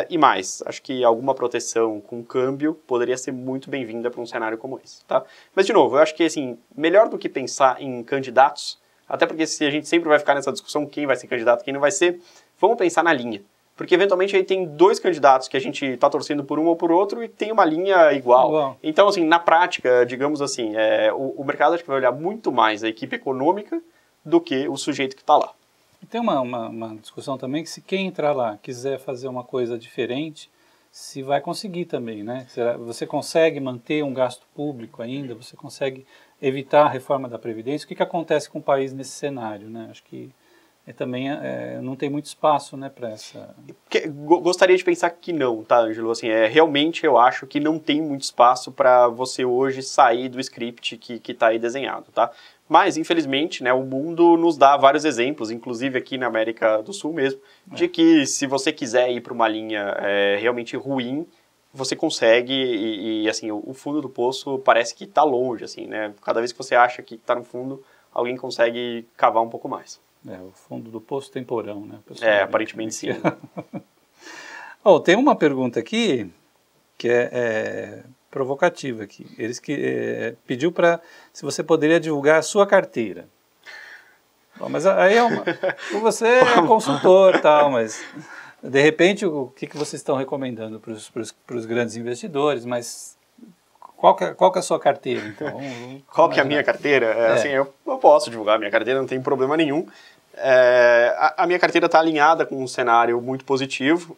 E mais, acho que alguma proteção com câmbio poderia ser muito bem-vinda para um cenário como esse. Tá? Mas, de novo, eu acho que assim, melhor do que pensar em candidatos, até porque se a gente sempre vai ficar nessa discussão quem vai ser candidato, quem não vai ser, vamos pensar na linha. Porque eventualmente aí tem dois candidatos que a gente está torcendo por um ou por outro e tem uma linha igual. Então, assim, na prática, digamos assim, o mercado acho que vai olhar muito mais a equipe econômica do que o sujeito que está lá. E tem uma discussão também que se quem entrar lá quiser fazer uma coisa diferente, se vai conseguir também, né? Você consegue manter um gasto público ainda? Você consegue evitar a reforma da Previdência? O que acontece com o país nesse cenário, né? Acho que também não tem muito espaço, né, para essa... Gostaria de pensar que não, tá, Ângelo? Assim, realmente eu acho que não tem muito espaço para você hoje sair do script que está aí desenhado, tá? Mas, infelizmente, né, o mundo nos dá vários exemplos, inclusive aqui na América do Sul mesmo, de que se você quiser ir para uma linha realmente ruim, você consegue e assim, o fundo do poço parece que está longe, assim, né? Cada vez que você acha que está no fundo, alguém consegue cavar um pouco mais. O fundo do poço tem porão, né? Aparentemente sim. Tem uma pergunta aqui que é provocativa aqui. Eles pediu para se você poderia divulgar a sua carteira. Bom, mas aí você é consultor, tal, mas de repente o que vocês estão recomendando para os grandes investidores? Mas qual que é a sua carteira, então? Qual que é a minha carteira? Assim, eu posso divulgar a minha carteira, não tem problema nenhum. A minha carteira está alinhada com um cenário muito positivo.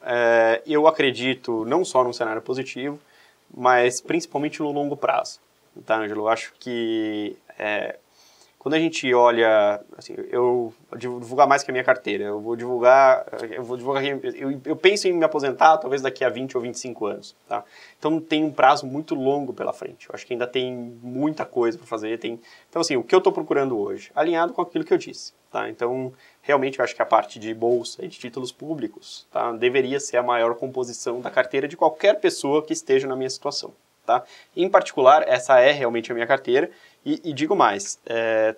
Eu acredito não só num cenário positivo, mas principalmente no longo prazo. Tá, Ângelo? Eu acho que quando a gente olha, assim, eu vou divulgar mais que a minha carteira, eu penso em me aposentar talvez daqui a 20 ou 25 anos, tá? Então tem um prazo muito longo pela frente, eu acho que ainda tem muita coisa para fazer, então assim, o que eu estou procurando hoje, alinhado com aquilo que eu disse, tá? Então realmente eu acho que a parte de bolsa e de títulos públicos, tá, deveria ser a maior composição da carteira de qualquer pessoa que esteja na minha situação, tá? Em particular, essa é realmente a minha carteira. E digo mais,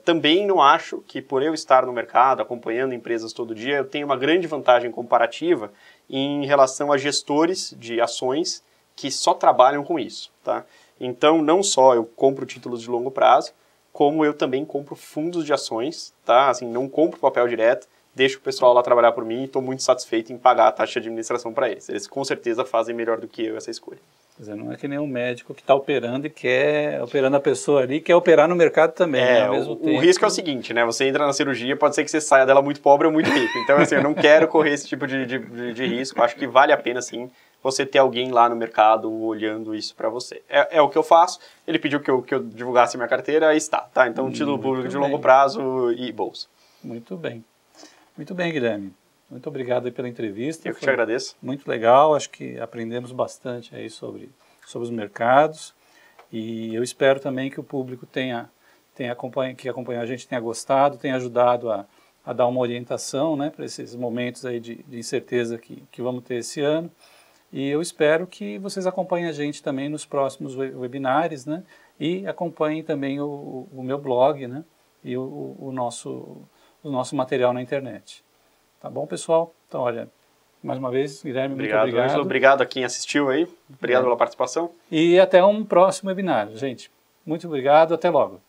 também não acho que por eu estar no mercado, acompanhando empresas todo dia, eu tenho uma grande vantagem comparativa em relação a gestores de ações que só trabalham com isso, tá? Então, não só eu compro títulos de longo prazo, como eu também compro fundos de ações, tá? Assim, não compro papel direto, deixo o pessoal lá trabalhar por mim e estou muito satisfeito em pagar a taxa de administração para eles. Eles com certeza fazem melhor do que eu essa escolha. Quer dizer, não é que nem um médico que está operando e quer operando a pessoa ali, quer operar no mercado também, né, ao mesmo tempo. O risco é o seguinte, né? Você entra na cirurgia, pode ser que você saia dela muito pobre ou muito rico. Então, assim, eu não quero correr esse tipo de risco. Acho que vale a pena, sim, você ter alguém lá no mercado olhando isso para você. É o que eu faço. Ele pediu que eu divulgasse minha carteira, aí está, tá? Então, título público de longo prazo e bolsa. Muito bem. Muito bem, Guilherme. Muito obrigado aí pela entrevista. Eu que te agradeço. Muito legal, acho que aprendemos bastante aí sobre os mercados e eu espero também que o público que acompanha a gente tenha gostado, tenha ajudado a dar uma orientação, né, para esses momentos aí de incerteza que vamos ter esse ano. E eu espero que vocês acompanhem a gente também nos próximos webinars, né, e acompanhem também o meu blog, né, e o nosso material na internet. Tá bom, pessoal? Então, olha, mais uma vez, Guilherme, muito obrigado. Ângelo, obrigado a quem assistiu aí. Obrigado pela participação. E até um próximo webinar, gente. Muito obrigado, até logo.